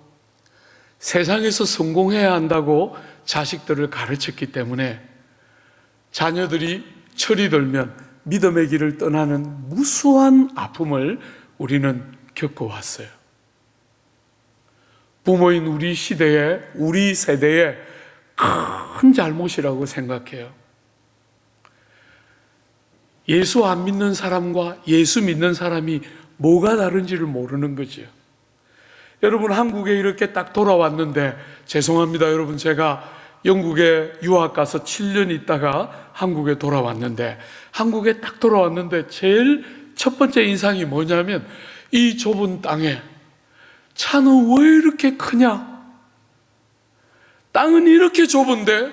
세상에서 성공해야 한다고 자식들을 가르쳤기 때문에 자녀들이 철이 들면 믿음의 길을 떠나는 무수한 아픔을 우리는 겪어왔어요. 부모인 우리 시대에, 우리 세대에 큰 잘못이라고 생각해요. 예수 안 믿는 사람과 예수 믿는 사람이 뭐가 다른지를 모르는 거죠. 여러분, 한국에 이렇게 딱 돌아왔는데, 죄송합니다 여러분, 제가 영국에 유학 가서 7년 있다가 한국에 돌아왔는데, 한국에 딱 돌아왔는데 제일 첫 번째 인상이 뭐냐면 이 좁은 땅에 차는 왜 이렇게 크냐? 땅은 이렇게 좁은데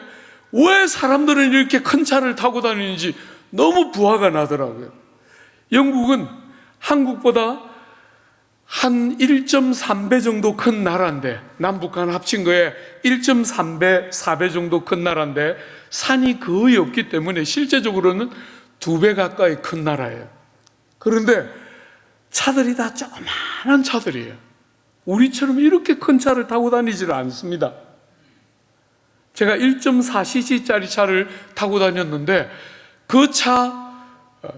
왜 사람들은 이렇게 큰 차를 타고 다니는지 너무 부화가 나더라고요. 영국은 한국보다 한 1.3배 정도 큰 나라인데, 남북한 합친 거에 1.3배, 4배 정도 큰 나라인데 산이 거의 없기 때문에 실제적으로는 2배 가까이 큰 나라예요. 그런데 차들이 다 조그마한 차들이에요. 우리처럼 이렇게 큰 차를 타고 다니지를 않습니다. 제가 1.4cc짜리 차를 타고 다녔는데 그 차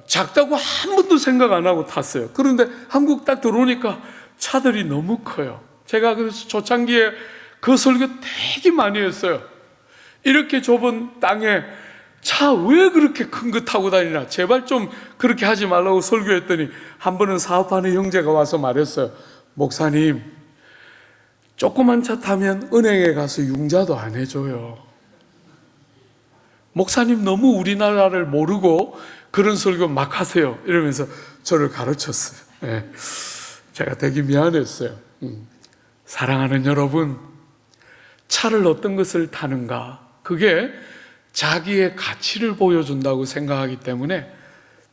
작다고 한 번도 생각 안 하고 탔어요. 그런데 한국 딱 들어오니까 차들이 너무 커요. 제가 그래서 초창기에 그 설교 되게 많이 했어요. 이렇게 좁은 땅에 차 왜 그렇게 큰 거 타고 다니나, 제발 좀 그렇게 하지 말라고 설교했더니 한 번은 사업하는 형제가 와서 말했어요. 목사님, 조그만 차 타면 은행에 가서 융자도 안 해줘요. 목사님 너무 우리나라를 모르고 그런 설교 막 하세요. 이러면서 저를 가르쳤어요. 네. 제가 되게 미안했어요. 사랑하는 여러분, 차를 어떤 것을 타는가, 그게 자기의 가치를 보여준다고 생각하기 때문에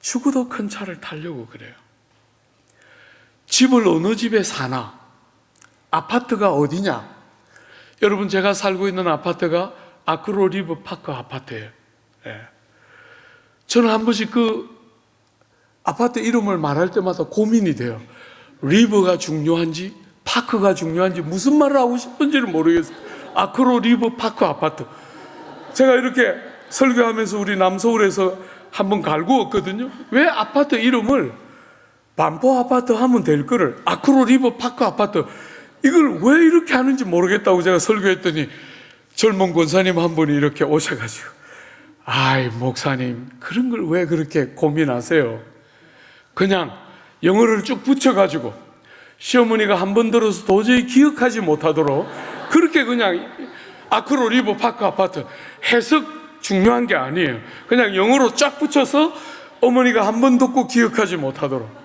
죽어도 큰 차를 타려고 그래요. 집을 어느 집에 사나, 아파트가 어디냐. 여러분, 제가 살고 있는 아파트가 아크로 리브 파크 아파트예요. 네. 저는 한 번씩 그 아파트 이름을 말할 때마다 고민이 돼요. 리버가 중요한지 파크가 중요한지 무슨 말을 하고 싶은지를 모르겠어요. 아크로 리브 파크 아파트. 제가 이렇게 설교하면서 우리 남서울에서 한번 갈구었거든요. 왜 아파트 이름을 반포 아파트 하면 될 거를 아크로 리브 파크 아파트, 이걸 왜 이렇게 하는지 모르겠다고 제가 설교했더니 젊은 권사님 한 분이 이렇게 오셔가지고, 아이 목사님, 그런 걸 왜 그렇게 고민하세요? 그냥 영어를 쭉 붙여가지고 시어머니가 한 번 들어서 도저히 기억하지 못하도록 그렇게 그냥 아크로 리버 파크 아파트, 해석 중요한 게 아니에요. 그냥 영어로 쫙 붙여서 어머니가 한 번 듣고 기억하지 못하도록.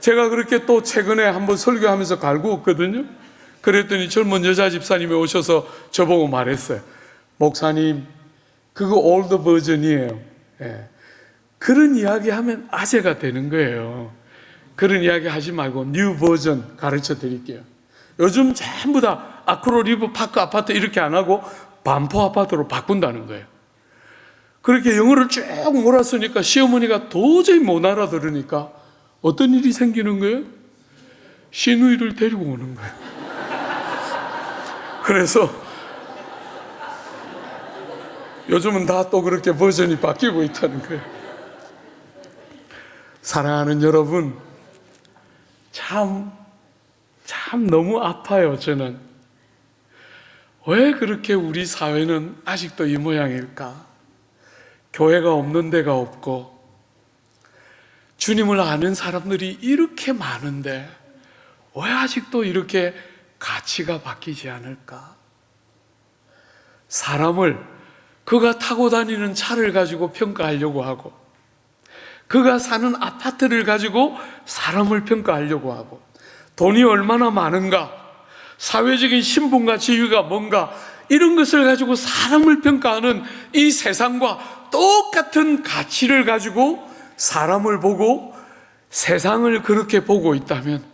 제가 그렇게 또 최근에 한번 설교하면서 갈구었거든요. 그랬더니 젊은 여자 집사님이 오셔서 저보고 말했어요. 목사님, 그거 올드 버전이에요. 예. 그런 이야기 하면 아재가 되는 거예요. 그런 이야기 하지 말고 뉴 버전 가르쳐 드릴게요. 요즘 전부 다 아크로 리브 파크 아파트 이렇게 안 하고 반포 아파트로 바꾼다는 거예요. 그렇게 영어를 쭉 몰았으니까 시어머니가 도저히 못 알아들으니까 어떤 일이 생기는 거예요? 시누이를 데리고 오는 거예요. 그래서 요즘은 다 또 그렇게 버전이 바뀌고 있다는 거예요. 사랑하는 여러분, 참 너무 아파요. 저는 왜 그렇게 우리 사회는 아직도 이 모양일까? 교회가 없는 데가 없고 주님을 아는 사람들이 이렇게 많은데 왜 아직도 이렇게 가치가 바뀌지 않을까? 사람을 그가 타고 다니는 차를 가지고 평가하려고 하고, 그가 사는 아파트를 가지고 사람을 평가하려고 하고, 돈이 얼마나 많은가, 사회적인 신분과 지위가 뭔가, 이런 것을 가지고 사람을 평가하는 이 세상과 똑같은 가치를 가지고 사람을 보고 세상을 그렇게 보고 있다면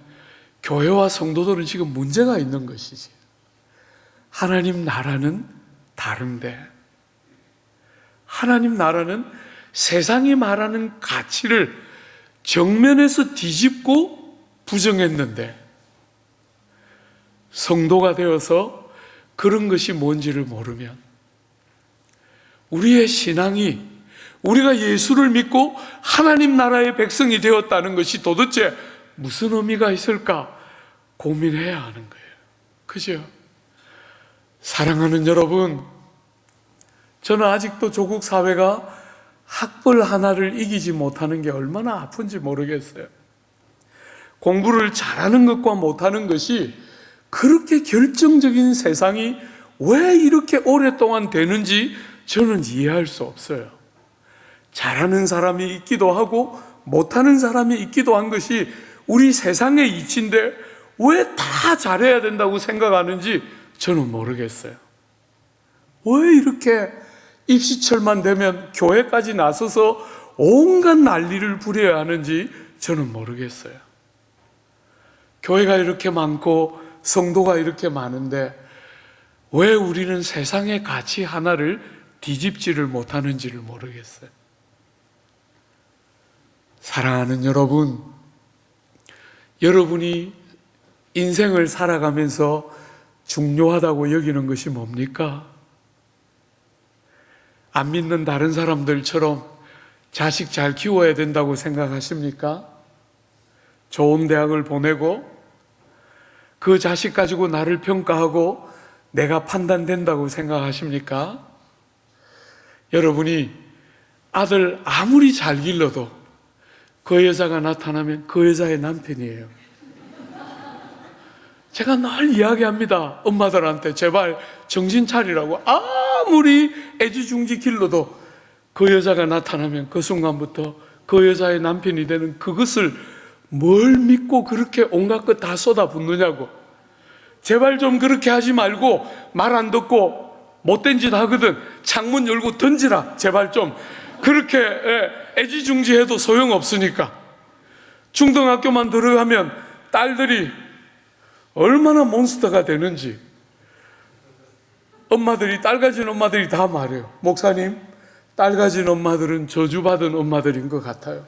교회와 성도들은 지금 문제가 있는 것이지. 하나님 나라는 다른데, 하나님 나라는 세상이 말하는 가치를 정면에서 뒤집고 부정했는데, 성도가 되어서 그런 것이 뭔지를 모르면 우리의 신앙이, 우리가 예수를 믿고 하나님 나라의 백성이 되었다는 것이 도대체 무슨 의미가 있을까 고민해야 하는 거예요. 그죠? 사랑하는 여러분, 저는 아직도 조국 사회가 학벌 하나를 이기지 못하는 게 얼마나 아픈지 모르겠어요. 공부를 잘하는 것과 못하는 것이 그렇게 결정적인 세상이 왜 이렇게 오랫동안 되는지 저는 이해할 수 없어요. 잘하는 사람이 있기도 하고 못하는 사람이 있기도 한 것이 우리 세상의 이치인데 왜 다 잘해야 된다고 생각하는지 저는 모르겠어요. 왜 이렇게 입시철만 되면 교회까지 나서서 온갖 난리를 부려야 하는지 저는 모르겠어요. 교회가 이렇게 많고 성도가 이렇게 많은데 왜 우리는 세상의 가치 하나를 뒤집지를 못하는지를 모르겠어요. 사랑하는 여러분, 여러분이 인생을 살아가면서 중요하다고 여기는 것이 뭡니까? 안 믿는 다른 사람들처럼 자식 잘 키워야 된다고 생각하십니까? 좋은 대학을 보내고 그 자식 가지고 나를 평가하고 내가 판단된다고 생각하십니까? 여러분이 아들 아무리 잘 길러도 그 여자가 나타나면 그 여자의 남편이에요. 제가 늘 이야기합니다. 엄마들한테 제발 정신 차리라고. 아무리 애지중지 길러도 그 여자가 나타나면 그 순간부터 그 여자의 남편이 되는 그것을 뭘 믿고 그렇게 온갖 것 다 쏟아붓느냐고. 제발 좀 그렇게 하지 말고 말 안 듣고 못된 짓 하거든 창문 열고 던지라. 제발 좀 그렇게 애지중지해도 소용없으니까. 중등학교만 들어가면 딸들이 얼마나 몬스터가 되는지 엄마들이, 딸 가진 엄마들이 다 말해요. 목사님, 딸 가진 엄마들은 저주받은 엄마들인 것 같아요.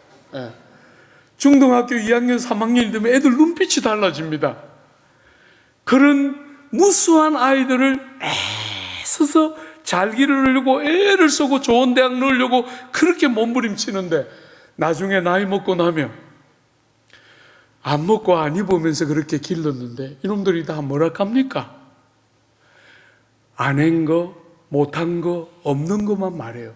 중등학교 2학년, 3학년이 되면 애들 눈빛이 달라집니다. 그런 무수한 아이들을 애써서 잘 기르려고 애를 쓰고 좋은 대학 넣으려고 그렇게 몸부림치는데 나중에 나이 먹고 나면 안 먹고 안 입으면서 그렇게 길렀는데 이놈들이 다 뭐라 합니까? 안 한 거, 못한 거, 없는 것만 말해요.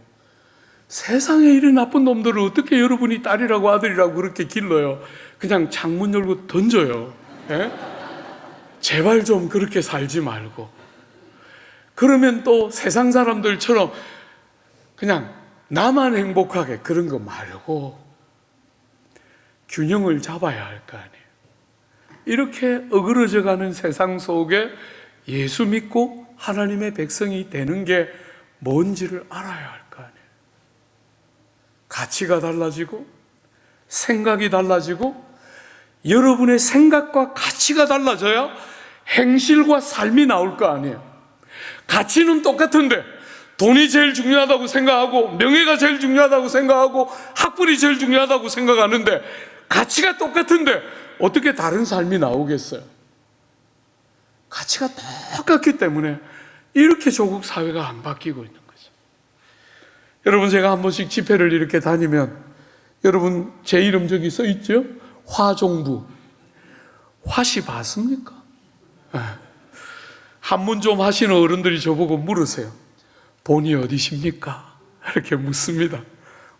세상에 이런 나쁜 놈들을 어떻게 여러분이 딸이라고 아들이라고 그렇게 길러요? 그냥 창문 열고 던져요. 제발 좀 그렇게 살지 말고. 그러면 또 세상 사람들처럼 그냥 나만 행복하게 그런 거 말고 균형을 잡아야 할 거 아니에요. 이렇게 어그러져 가는 세상 속에 예수 믿고 하나님의 백성이 되는 게 뭔지를 알아야 할 거 아니에요. 가치가 달라지고 생각이 달라지고 여러분의 생각과 가치가 달라져야 행실과 삶이 나올 거 아니에요. 가치는 똑같은데 돈이 제일 중요하다고 생각하고 명예가 제일 중요하다고 생각하고 학벌이 제일 중요하다고 생각하는데 가치가 똑같은데 어떻게 다른 삶이 나오겠어요? 가치가 똑같기 때문에 이렇게 조국 사회가 안 바뀌고 있는 거죠. 여러분, 제가 한 번씩 집회를 이렇게 다니면 여러분 제 이름 저기 써 있죠? 화종부. 화씨 봤습니까? 한문 좀 하시는 어른들이 저보고 물으세요. 본이 어디십니까? 이렇게 묻습니다.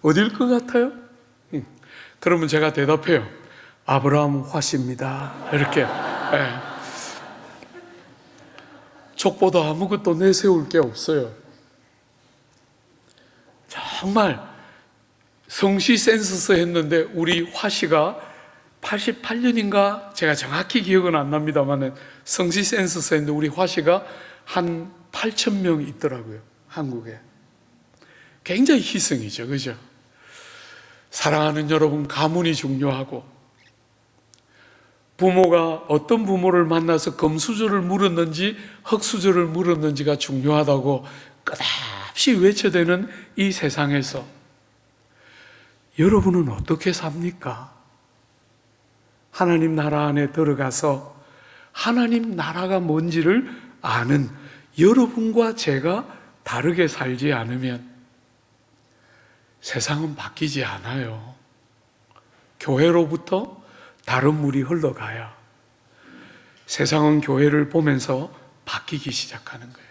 어딜 것 같아요? 그러면 제가 대답해요. 아브라함 화씨입니다. 이렇게. 족보도 아무것도 내세울 게 없어요. 정말 성시 센서스 했는데 우리 화씨가 88년인가 제가 정확히 기억은 안 납니다만 성시 센서스 했는데 우리 화씨가 한 8,000명 있더라고요. 한국에. 굉장히 희생이죠. 그죠? 사랑하는 여러분, 가문이 중요하고 부모가 어떤 부모를 만나서 금수저를 물었는지 흙수저를 물었는지가 중요하다고 끝없이 외쳐대는 이 세상에서 여러분은 어떻게 삽니까? 하나님 나라 안에 들어가서 하나님 나라가 뭔지를 아는 여러분과 제가 다르게 살지 않으면 세상은 바뀌지 않아요. 교회로부터 다른 물이 흘러가야 세상은 교회를 보면서 바뀌기 시작하는 거예요.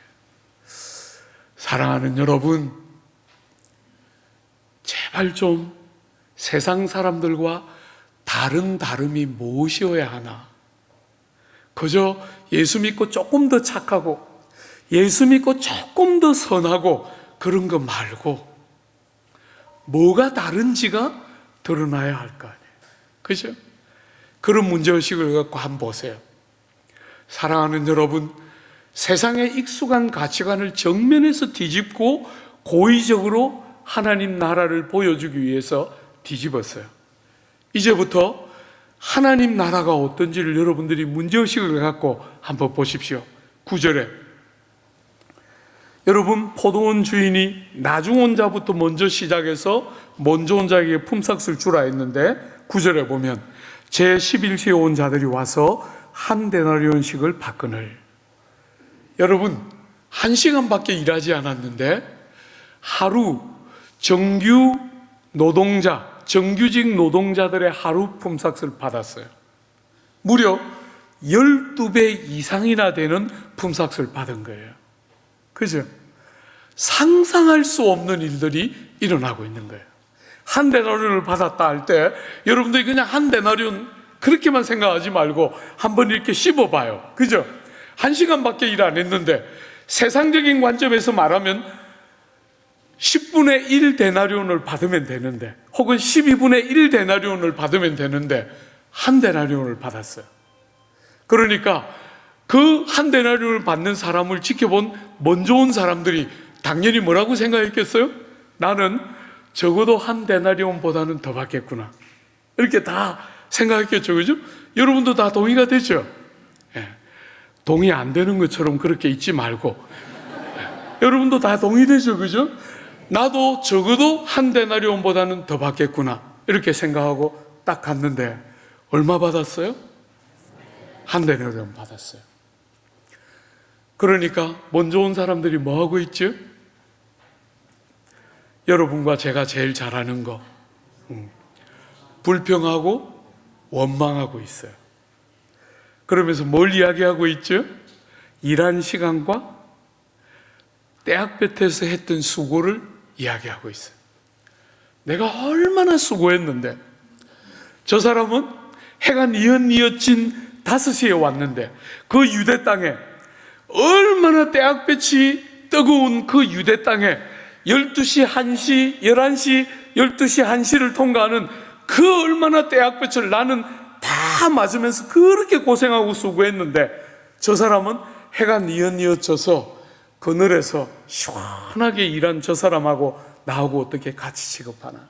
사랑하는 여러분, 제발 좀 세상 사람들과 다름이 무엇이어야 하나? 그저 예수 믿고 조금 더 착하고 예수 믿고 조금 더 선하고 그런 거 말고 뭐가 다른지가 드러나야 할 거 아니에요. 그죠? 그런 문제의식을 갖고 한번 보세요. 사랑하는 여러분, 세상의 익숙한 가치관을 정면에서 뒤집고 고의적으로 하나님 나라를 보여주기 위해서 뒤집었어요. 이제부터 하나님 나라가 어떤지를 여러분들이 문제의식을 갖고 한번 보십시오. 9절에 여러분, 포도원 주인이 나중 온 자부터 먼저 시작해서 먼저 온 자에게 품삯을 주라 했는데 9절에 보면 제11시에 온 자들이 와서 한 데나리온씩을 받거늘. 여러분, 1시간밖에 일하지 않았는데 하루 정규 노동자, 정규직 노동자들의 하루 품삯을 받았어요. 무려 12배 이상이나 되는 품삯을 받은 거예요. 그죠? 상상할 수 없는 일들이 일어나고 있는 거예요. 한 데나리온을 받았다 할 때 여러분들이 그냥 한 데나리온 그렇게만 생각하지 말고 한번 이렇게 씹어봐요. 그죠? 1시간밖에 일 안 했는데 세상적인 관점에서 말하면 10분의 1 데나리온을 받으면 되는데 혹은 12분의 1 데나리온을 받으면 되는데 한 데나리온을 받았어요. 그러니까 그 한 데나리온을 받는 사람을 지켜본 먼저 온 사람들이 당연히 뭐라고 생각했겠어요? 나는 적어도 한 데나리온보다는 더 받겠구나. 이렇게 다 생각했겠죠. 그죠? 여러분도 다 동의가 되죠? 예. 동의 안 되는 것처럼 그렇게 있지 말고 여러분도 다 동의되죠. 그죠? 나도 적어도 한 데나리온보다는 더 받겠구나 이렇게 생각하고 딱 갔는데 얼마 받았어요? 한 데나리온 받았어요. 그러니까 먼저 온 사람들이 뭐 하고 있죠? 여러분과 제가 제일 잘하는 거 불평하고 원망하고 있어요. 그러면서 뭘 이야기하고 있죠? 일한 시간과 떼학볕에서 했던 수고를 이야기하고 있어요. 내가 얼마나 수고했는데 저 사람은 해가 뉘엿뉘엿진 5시에 왔는데 그 유대 땅에 얼마나 떼학볕이 뜨거운 그 유대 땅에 12시, 1시, 11시, 12시, 1시를 통과하는 그 얼마나 떼학볕을 나는 다 맞으면서 그렇게 고생하고 수고했는데 저 사람은 해가 뉘엿뉘엿져서 그늘에서 시원하게 일한 저 사람하고 나하고 어떻게 같이 취급하나?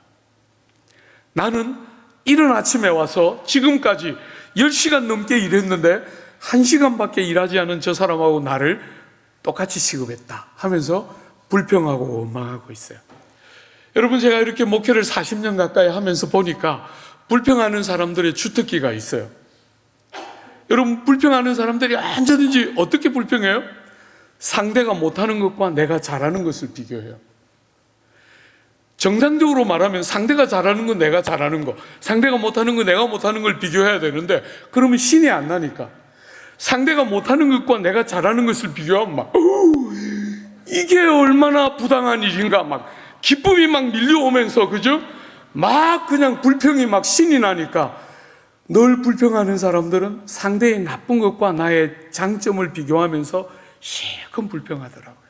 나는 이른 아침에 와서 지금까지 10시간 넘게 일했는데 1시간밖에 일하지 않은 저 사람하고 나를 똑같이 취급했다 하면서 불평하고 원망하고 있어요. 여러분, 제가 이렇게 목회를 40년 가까이 하면서 보니까 불평하는 사람들의 주특기가 있어요. 여러분, 불평하는 사람들이 언제든지 어떻게 불평해요? 상대가 못하는 것과 내가 잘하는 것을 비교해요. 정상적으로 말하면 상대가 잘하는 건 내가 잘하는 거, 상대가 못하는 건 내가 못하는 걸 비교해야 되는데 그러면 신이 안 나니까 상대가 못하는 것과 내가 잘하는 것을 비교하면 막 이게 얼마나 부당한 일인가 막 기쁨이 막 밀려오면서 그죠? 막 그냥 불평이 막 신이 나니까 늘 불평하는 사람들은 상대의 나쁜 것과 나의 장점을 비교하면서 실컷 불평하더라고요.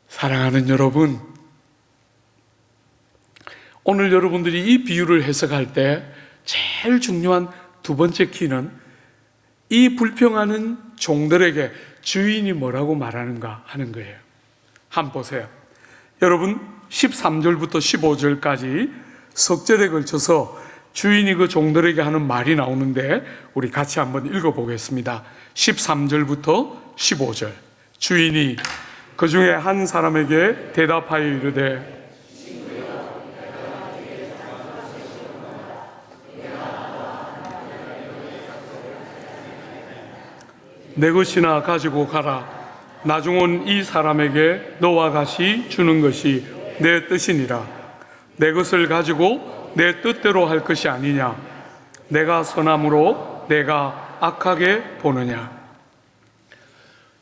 사랑하는 여러분, 오늘 여러분들이 이 비유를 해석할 때 제일 중요한 두 번째 키는 이 불평하는 종들에게 주인이 뭐라고 말하는가 하는 거예요. 한번 보세요. 여러분 13절부터 15절까지 석절에 걸쳐서 주인이 그 종들에게 하는 말이 나오는데 우리 같이 한번 읽어보겠습니다. 13절부터 15절. 주인이 그 중에 한 사람에게 대답하여 이르되 내 것이나 가지고 가라. 나중 온 이 사람에게 너와 같이 주는 것이 내 뜻이니라. 내 것을 가지고 내 뜻대로 할 것이 아니냐. 내가 선함으로 내가 악하게 보느냐.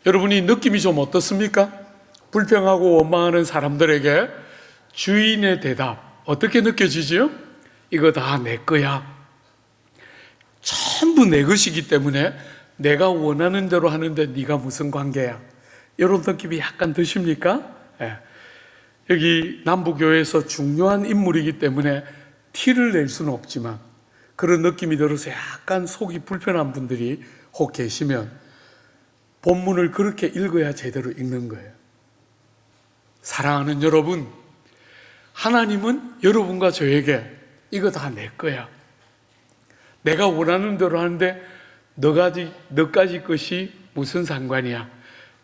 여러분이 느낌이 좀 어떻습니까? 불평하고 원망하는 사람들에게 주인의 대답 어떻게 느껴지지요? 이거 다 내 거야. 전부 내 것이기 때문에 내가 원하는 대로 하는데 네가 무슨 관계야? 이런 느낌이 약간 드십니까? 예. 여기 남부교회에서 중요한 인물이기 때문에 티를 낼 수는 없지만 그런 느낌이 들어서 약간 속이 불편한 분들이 혹 계시면 본문을 그렇게 읽어야 제대로 읽는 거예요. 사랑하는 여러분, 하나님은 여러분과 저에게 이거 다 내 거야. 내가 원하는 대로 하는데 너까지 것이 무슨 상관이야?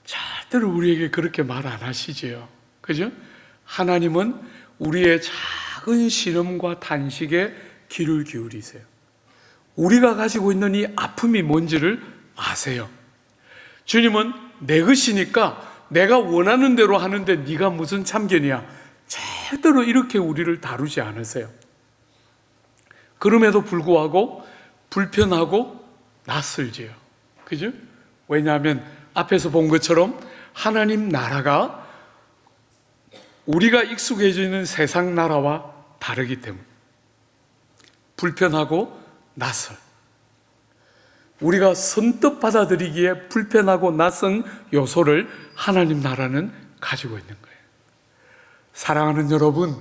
절대로 우리에게 그렇게 말 안 하시지요. 그죠? 하나님은 우리의 작은 신음과 탄식에 귀를 기울이세요. 우리가 가지고 있는 이 아픔이 뭔지를 아세요. 주님은 내 것이니까 내가 원하는 대로 하는데 네가 무슨 참견이야? 절대로 이렇게 우리를 다루지 않으세요. 그럼에도 불구하고 불편하고 낯설지요. 그죠? 왜냐하면 앞에서 본 것처럼 하나님 나라가 우리가 익숙해져 있는 세상 나라와 다르기 때문에 불편하고 낯설. 우리가 선뜻 받아들이기에 불편하고 낯선 요소를 하나님 나라는 가지고 있는 거예요. 사랑하는 여러분,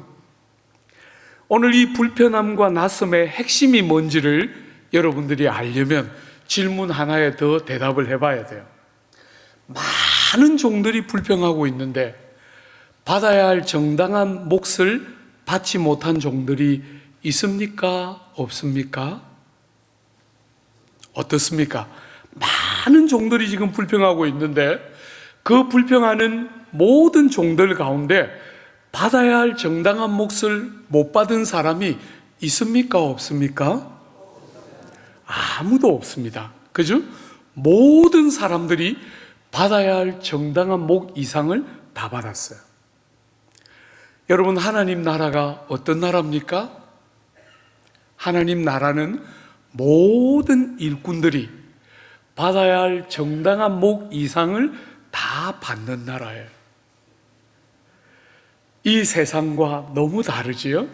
오늘 이 불편함과 낯섦의 핵심이 뭔지를 여러분들이 알려면 질문 하나에 더 대답을 해봐야 돼요. 많은 종들이 불평하고 있는데 받아야 할 정당한 몫을 받지 못한 종들이 있습니까? 없습니까? 어떻습니까? 많은 종들이 지금 불평하고 있는데 그 불평하는 모든 종들 가운데 받아야 할 정당한 몫을 못 받은 사람이 있습니까? 없습니까? 아무도 없습니다. 그죠? 모든 사람들이 받아야 할 정당한 목 이상을 다 받았어요. 여러분, 하나님 나라가 어떤 나라입니까? 하나님 나라는 모든 일꾼들이 받아야 할 정당한 목 이상을 다 받는 나라예요. 이 세상과 너무 다르지요?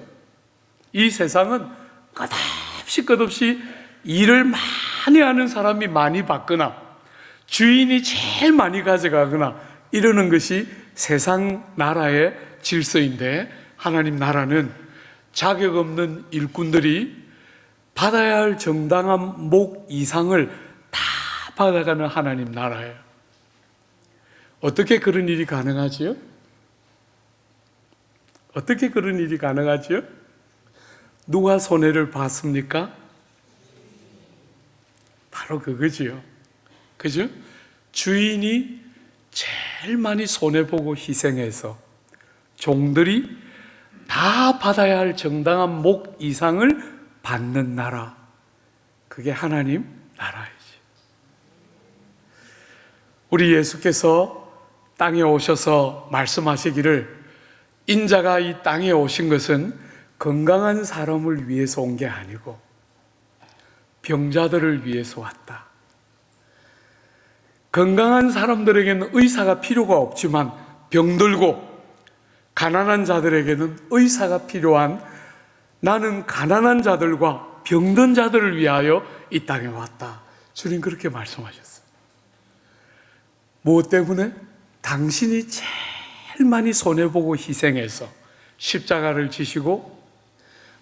이 세상은 끝없이 일을 많이 하는 사람이 많이 받거나 주인이 제일 많이 가져가거나 이러는 것이 세상 나라의 질서인데 하나님 나라는 자격 없는 일꾼들이 받아야 할 정당한 목 이상을 다 받아가는 하나님 나라예요. 어떻게 그런 일이 가능하지요? 어떻게 그런 일이 가능하지요? 누가 손해를 봤습니까? 바로 그거지요. 그죠? 주인이 제일 많이 손해보고 희생해서 종들이 다 받아야 할 정당한 목 이상을 받는 나라. 그게 하나님 나라이지. 우리 예수께서 땅에 오셔서 말씀하시기를 인자가 이 땅에 오신 것은 건강한 사람을 위해서 온 게 아니고 병자들을 위해서 왔다. 건강한 사람들에게는 의사가 필요가 없지만 병들고 가난한 자들에게는 의사가 필요한 나는 가난한 자들과 병든 자들을 위하여 이 땅에 왔다. 주님 그렇게 말씀하셨어요. 무엇 때문에? 당신이 제일 많이 손해보고 희생해서 십자가를 지시고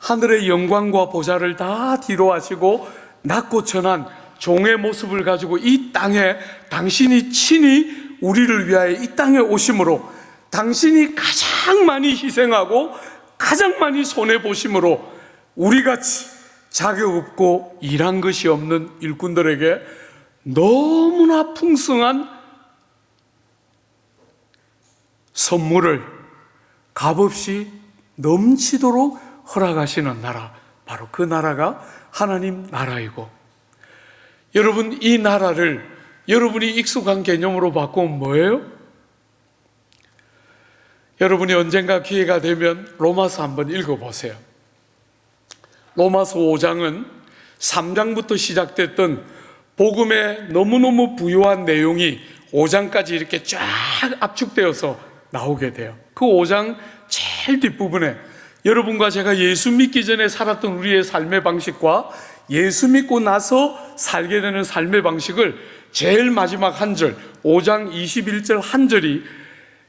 하늘의 영광과 보좌를 다 뒤로 하시고 낮고 천한 종의 모습을 가지고 이 땅에 당신이 친히 우리를 위하여 이 땅에 오심으로, 당신이 가장 많이 희생하고 가장 많이 손해보심으로 우리같이 자격 없고 일한 것이 없는 일꾼들에게 너무나 풍성한 선물을 값없이 넘치도록 허락하시는 나라, 바로 그 나라가 하나님 나라이고, 여러분, 이 나라를 여러분이 익숙한 개념으로 바꾸면 뭐예요? 여러분이 언젠가 기회가 되면 로마서 한번 읽어보세요. 로마서 5장은 3장부터 시작됐던 복음의 너무너무 부유한 내용이 5장까지 이렇게 쫙 압축되어서 나오게 돼요. 그 5장 제일 뒷부분에 여러분과 제가 예수 믿기 전에 살았던 우리의 삶의 방식과 예수 믿고 나서 살게 되는 삶의 방식을 제일 마지막 한 절, 5장 21절 한 절이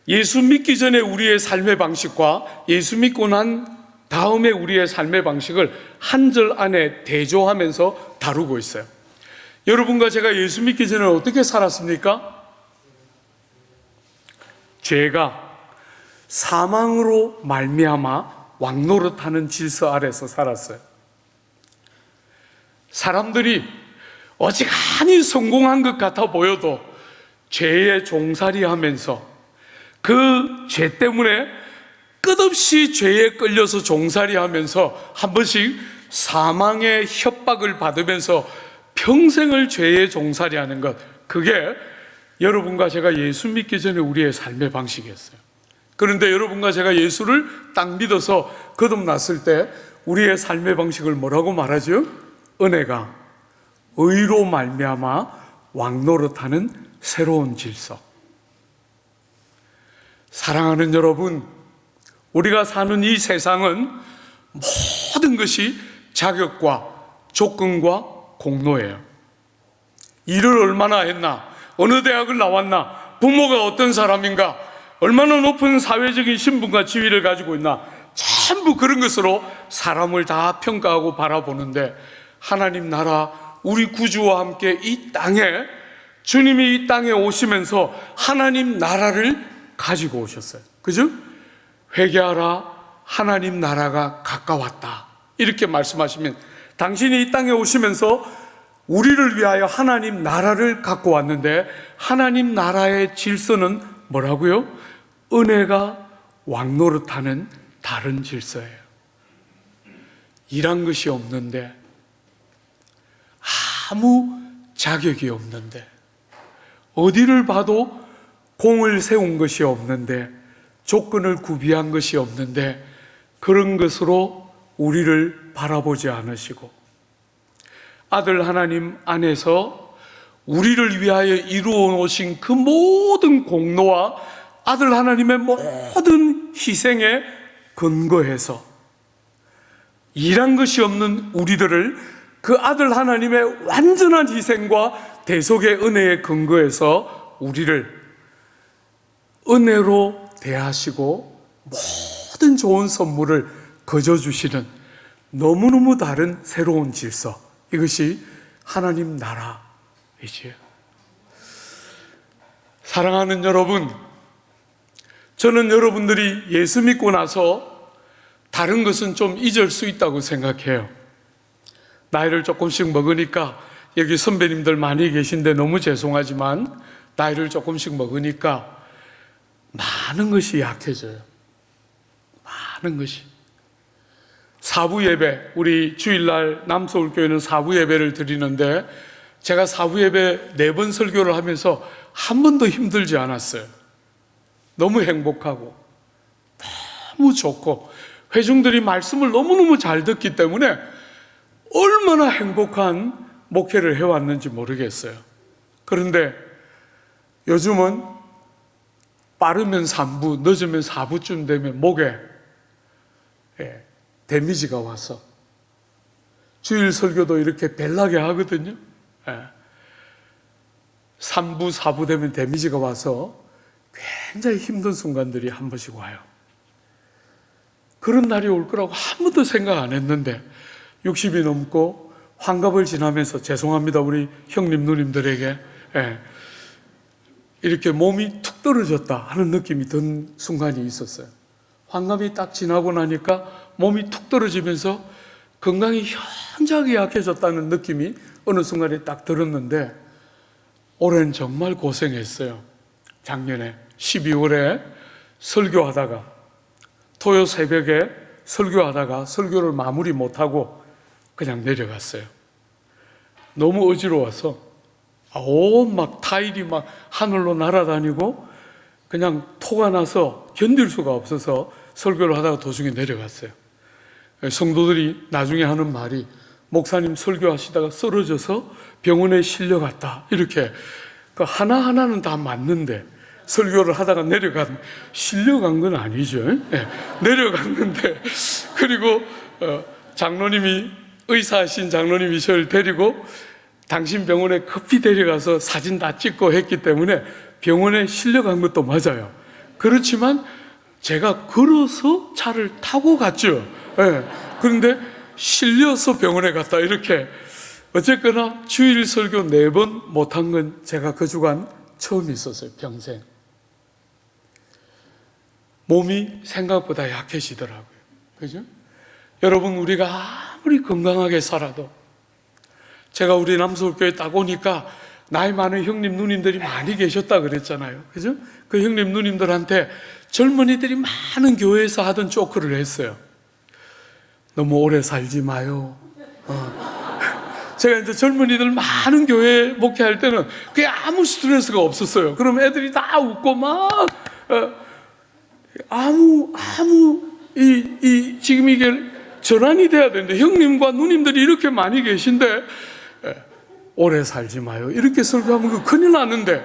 예수 믿기 전에 우리의 삶의 방식과 예수 믿고 난 다음에 우리의 삶의 방식을 한 절 안에 대조하면서 다루고 있어요. 여러분과 제가 예수 믿기 전에 어떻게 살았습니까? 죄가 사망으로 말미암아 왕노릇하는 질서 아래서 살았어요. 사람들이 어지간히 성공한 것 같아 보여도 죄에 종살이하면서 그 죄 때문에 끝없이 죄에 끌려서 종살이하면서 한 번씩 사망의 협박을 받으면서 평생을 죄에 종살이하는 것, 그게 여러분과 제가 예수 믿기 전에 우리의 삶의 방식이었어요. 그런데 여러분과 제가 예수를 딱 믿어서 거듭났을 때 우리의 삶의 방식을 뭐라고 말하죠? 은혜가 의로 말미암아 왕노릇하는 새로운 질서. 사랑하는 여러분, 우리가 사는 이 세상은 모든 것이 자격과 조건과 공로예요. 일을 얼마나 했나, 어느 대학을 나왔나, 부모가 어떤 사람인가, 얼마나 높은 사회적인 신분과 지위를 가지고 있나, 전부 그런 것으로 사람을 다 평가하고 바라보는데, 하나님 나라, 우리 구주와 함께 이 땅에, 주님이 이 땅에 오시면서 하나님 나라를 가지고 오셨어요. 그죠? 회개하라, 하나님 나라가 가까웠다, 이렇게 말씀하시면, 당신이 이 땅에 오시면서 우리를 위하여 하나님 나라를 갖고 왔는데, 하나님 나라의 질서는 뭐라고요? 은혜가 왕노릇하는 다른 질서예요. 일한 것이 없는데, 아무 자격이 없는데, 어디를 봐도 공을 세운 것이 없는데, 조건을 구비한 것이 없는데, 그런 것으로 우리를 바라보지 않으시고, 아들 하나님 안에서 우리를 위하여 이루어 놓으신 그 모든 공로와 아들 하나님의 모든 희생에 근거해서 일한 것이 없는 우리들을 그 아들 하나님의 완전한 희생과 대속의 은혜에 근거해서 우리를 은혜로 대하시고 모든 좋은 선물을 거저 주시는 너무너무 다른 새로운 질서, 이것이 하나님 나라이지요. 사랑하는 여러분, 저는 여러분들이 예수 믿고 나서 다른 것은 좀 잊을 수 있다고 생각해요. 나이를 조금씩 먹으니까, 여기 선배님들 많이 계신데 너무 죄송하지만 나이를 조금씩 먹으니까 많은 것이 약해져요. 많은 것이. 사부 예배, 우리 주일날 남서울교회는 사부 예배를 드리는데, 제가 사부 예배 4번 설교를 하면서 한 번도 힘들지 않았어요. 너무 행복하고 너무 좋고, 회중들이 말씀을 너무너무 잘 듣기 때문에 얼마나 행복한 목회를 해왔는지 모르겠어요. 그런데 요즘은 빠르면 3부, 늦으면 4부쯤 되면 목에 데미지가 와서, 주일 설교도 이렇게 벨나게 하거든요. 3부, 4부 되면 데미지가 와서 굉장히 힘든 순간들이 한 번씩 와요. 그런 날이 올 거라고 한 번도 생각 안 했는데 60이 넘고 환갑을 지나면서 죄송합니다 우리 형님 누님들에게 이렇게 몸이 툭 떨어졌다 하는 느낌이 든 순간이 있었어요. 환갑이 딱 지나고 나니까 몸이 툭 떨어지면서 건강이 현저하게 약해졌다는 느낌이 어느 순간에 딱 들었는데 올해는 정말 고생했어요. 작년에 12월에 설교하다가 토요 새벽에 설교하다가 설교를 마무리 못하고 그냥 내려갔어요. 너무 어지러워서 온 막 타일이 막 하늘로 날아다니고 그냥 토가 나서 견딜 수가 없어서 설교를 하다가 도중에 내려갔어요. 성도들이 나중에 하는 말이 목사님 설교하시다가 쓰러져서 병원에 실려갔다 이렇게 하나하나는 다 맞는데 설교를 하다가 실려간 건 아니죠. 내려갔는데 그리고 장로님이 의사하신 장로님이 저를 데리고 당신 병원에 급히 데려가서 사진 다 찍고 했기 때문에 병원에 실려간 것도 맞아요. 그렇지만 제가 걸어서 차를 타고 갔죠. 그런데 실려서 병원에 갔다 이렇게 어쨌거나 주일 설교 4번 못한 건 제가 그 주간 처음 있었어요. 평생. 몸이 생각보다 약해지더라고요. 그죠? 여러분 우리가 아무리 건강하게 살아도 제가 우리 남서울교회 딱 오니까 나이 많은 형님 누님들이 많이 계셨다 그랬잖아요. 그죠? 그 형님 누님들한테 젊은이들이 많은 교회에서 하던 조크를 했어요. 너무 오래 살지 마요. 제가 이제 젊은이들 많은 교회 목회할 때는 그게 아무 스트레스가 없었어요. 그럼 애들이 다 웃고 막 지금 이게 전환이 돼야 되는데 형님과 누님들이 이렇게 많이 계신데 오래 살지 마요 이렇게 설교하면 그 큰일 나는데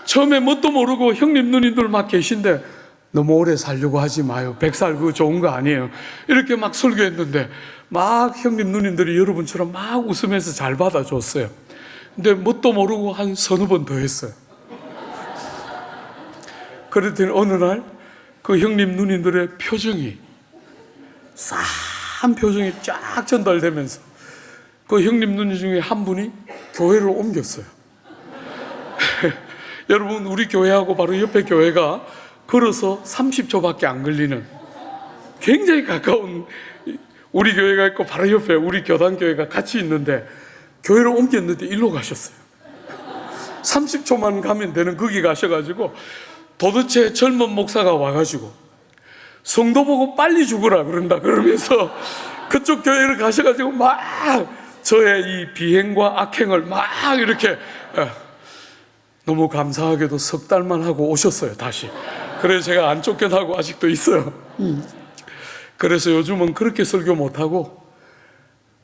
처음에 뭣도 모르고 형님 누님들 막 계신데 너무 오래 살려고 하지 마요 100살 그거 좋은 거 아니에요 이렇게 막 설교했는데 막 형님 누님들이 여러분처럼 막 웃으면서 잘 받아줬어요. 근데 뭣도 모르고 한 서너 번 더 했어요. 그랬더니 어느 날 그 형님 누님들의 표정이 싸한 표정이 쫙 전달되면서 그 형님 누님 중에 한 분이 교회를 옮겼어요. 여러분 우리 교회하고 바로 옆에 교회가 걸어서 30초밖에 안 걸리는 굉장히 가까운 우리 교회가 있고 바로 옆에 우리 교단교회가 같이 있는데 교회를 옮겼는데 일로 가셨어요. 30초만 가면 되는 거기 가셔가지고 도대체 젊은 목사가 와가지고 성도 보고 빨리 죽으라 그런다 그러면서 그쪽 교회를 가셔가지고 막 저의 이 비행과 악행을 막 이렇게 너무 감사하게도 석 달만 하고 오셨어요 다시. 그래서 제가 안 쫓겨나고 아직도 있어요. 그래서 요즘은 그렇게 설교 못하고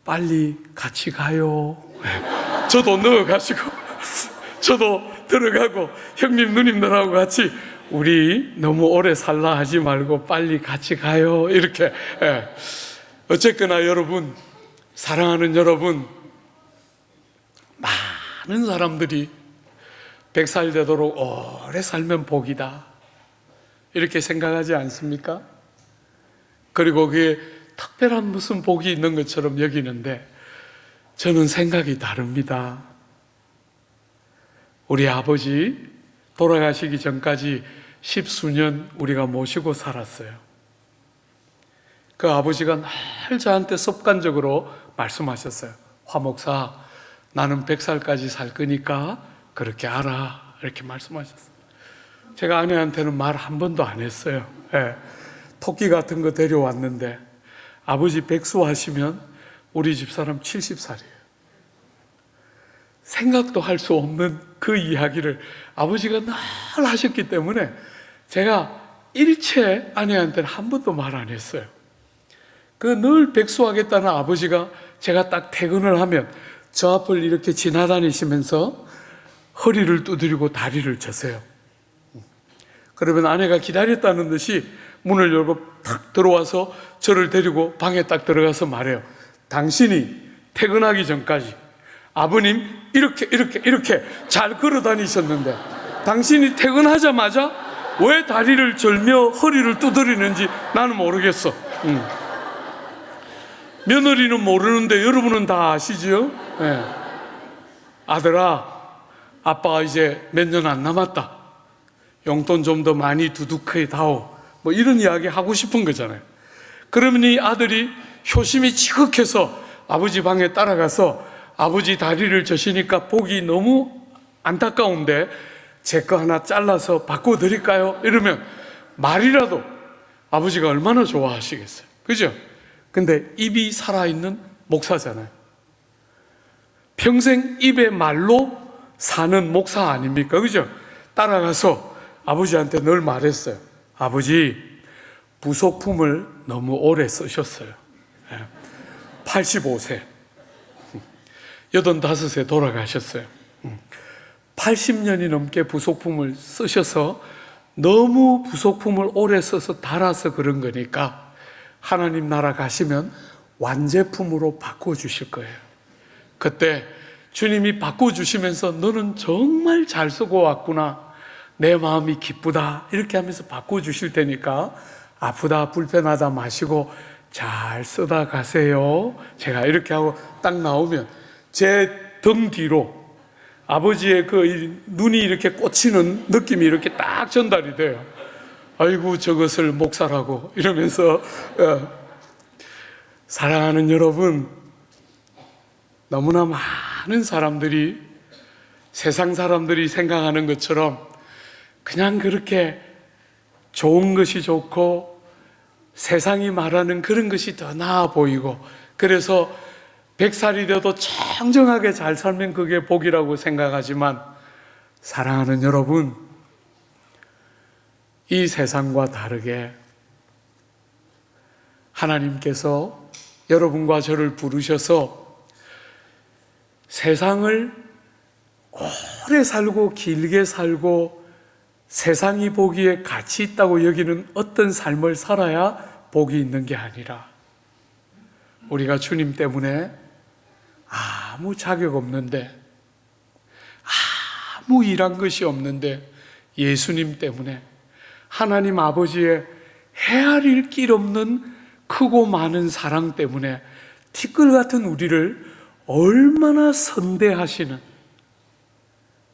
빨리 같이 가요. 저도 넣어가지고 저도 들어가고 형님 누님들하고 같이 우리 너무 오래 살라 하지 말고 빨리 같이 가요 이렇게. 어쨌거나 여러분 사랑하는 여러분 많은 사람들이 100살 되도록 오래 살면 복이다 이렇게 생각하지 않습니까? 그리고 그게 특별한 무슨 복이 있는 것처럼 여기는데 저는 생각이 다릅니다. 우리 아버지 돌아가시기 전까지 10수년 우리가 모시고 살았어요. 그 아버지가 늘 저한테 습관적으로 말씀하셨어요. 화 목사 나는 100살까지 살 거니까 그렇게 알아 이렇게 말씀하셨어요. 제가 아내한테는 말 한 번도 안 했어요. 토끼 같은 거 데려왔는데 아버지 백수하시면 우리 집사람 70살이에요. 생각도 할 수 없는 그 이야기를 아버지가 늘 하셨기 때문에 제가 일체 아내한테는 한 번도 말 안 했어요. 그 늘 백수하겠다는 아버지가 제가 딱 퇴근을 하면 저 앞을 이렇게 지나다니시면서 허리를 두드리고 다리를 쳤어요. 그러면 아내가 기다렸다는 듯이 문을 열고 탁 들어와서 저를 데리고 방에 딱 들어가서 말해요. 당신이 퇴근하기 전까지 아버님 이렇게 잘 걸어 다니셨는데 당신이 퇴근하자마자 왜 다리를 절며 허리를 두드리는지 나는 모르겠어. 며느리는 모르는데 여러분은 다 아시죠? 네. 아들아, 아빠가 이제 몇 년 안 남았다. 용돈 좀 더 많이 두둑하게 다오. 뭐 이런 이야기 하고 싶은 거잖아요. 그러면 이 아들이 효심이 지극해서 아버지 방에 따라가서 아버지 다리를 저시니까 보기 너무 안타까운데 제 거 하나 잘라서 바꿔드릴까요? 이러면 말이라도 아버지가 얼마나 좋아하시겠어요. 그죠? 근데 입이 살아있는 목사잖아요. 평생 입에 말로 사는 목사 아닙니까? 그죠? 따라가서 아버지한테 늘 말했어요. 아버지, 부속품을 너무 오래 쓰셨어요. 85세, 85세 돌아가셨어요. 80년이 넘게 부속품을 쓰셔서 너무 부속품을 오래 써서 달아서 그런 거니까 하나님 나라 가시면 완제품으로 바꿔주실 거예요. 그때 주님이 바꿔주시면서 너는 정말 잘 쓰고 왔구나, 내 마음이 기쁘다, 이렇게 하면서 바꿔주실 테니까 아프다 불편하다 마시고 잘 쓰다 가세요. 제가 이렇게 하고 딱 나오면 제 등 뒤로 아버지의 그 눈이 이렇게 꽂히는 느낌이 이렇게 딱 전달이 돼요. 아이고 저것을 목사라고 이러면서. 사랑하는 여러분, 너무나 많은 사람들이 세상 사람들이 생각하는 것처럼 그냥 그렇게 좋은 것이 좋고 세상이 말하는 그런 것이 더 나아 보이고, 그래서 100살이 돼도 청정하게 잘 살면 그게 복이라고 생각하지만, 사랑하는 여러분, 이 세상과 다르게 하나님께서 여러분과 저를 부르셔서 세상을 오래 살고 길게 살고 세상이 보기에 가치 있다고 여기는 어떤 삶을 살아야 복이 있는 게 아니라, 우리가 주님 때문에 아무 자격 없는데, 아무 일한 것이 없는데 예수님 때문에 하나님 아버지의 헤아릴 길 없는 크고 많은 사랑 때문에 티끌 같은 우리를 얼마나 선대하시는,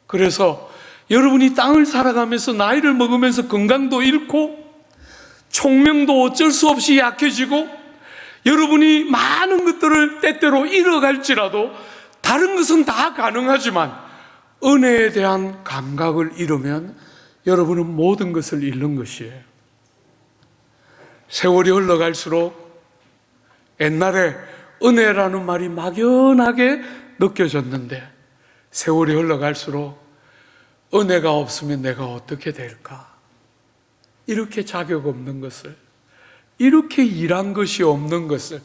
그래서 여러분이 땅을 살아가면서 나이를 먹으면서 건강도 잃고 총명도 어쩔 수 없이 약해지고 여러분이 많은 것들을 때때로 잃어갈지라도 다른 것은 다 가능하지만 은혜에 대한 감각을 잃으면 여러분은 모든 것을 잃는 것이에요. 세월이 흘러갈수록 옛날에 은혜라는 말이 막연하게 느껴졌는데 세월이 흘러갈수록 은혜가 없으면 내가 어떻게 될까? 이렇게 자격 없는 것을, 이렇게 일한 것이 없는 것을,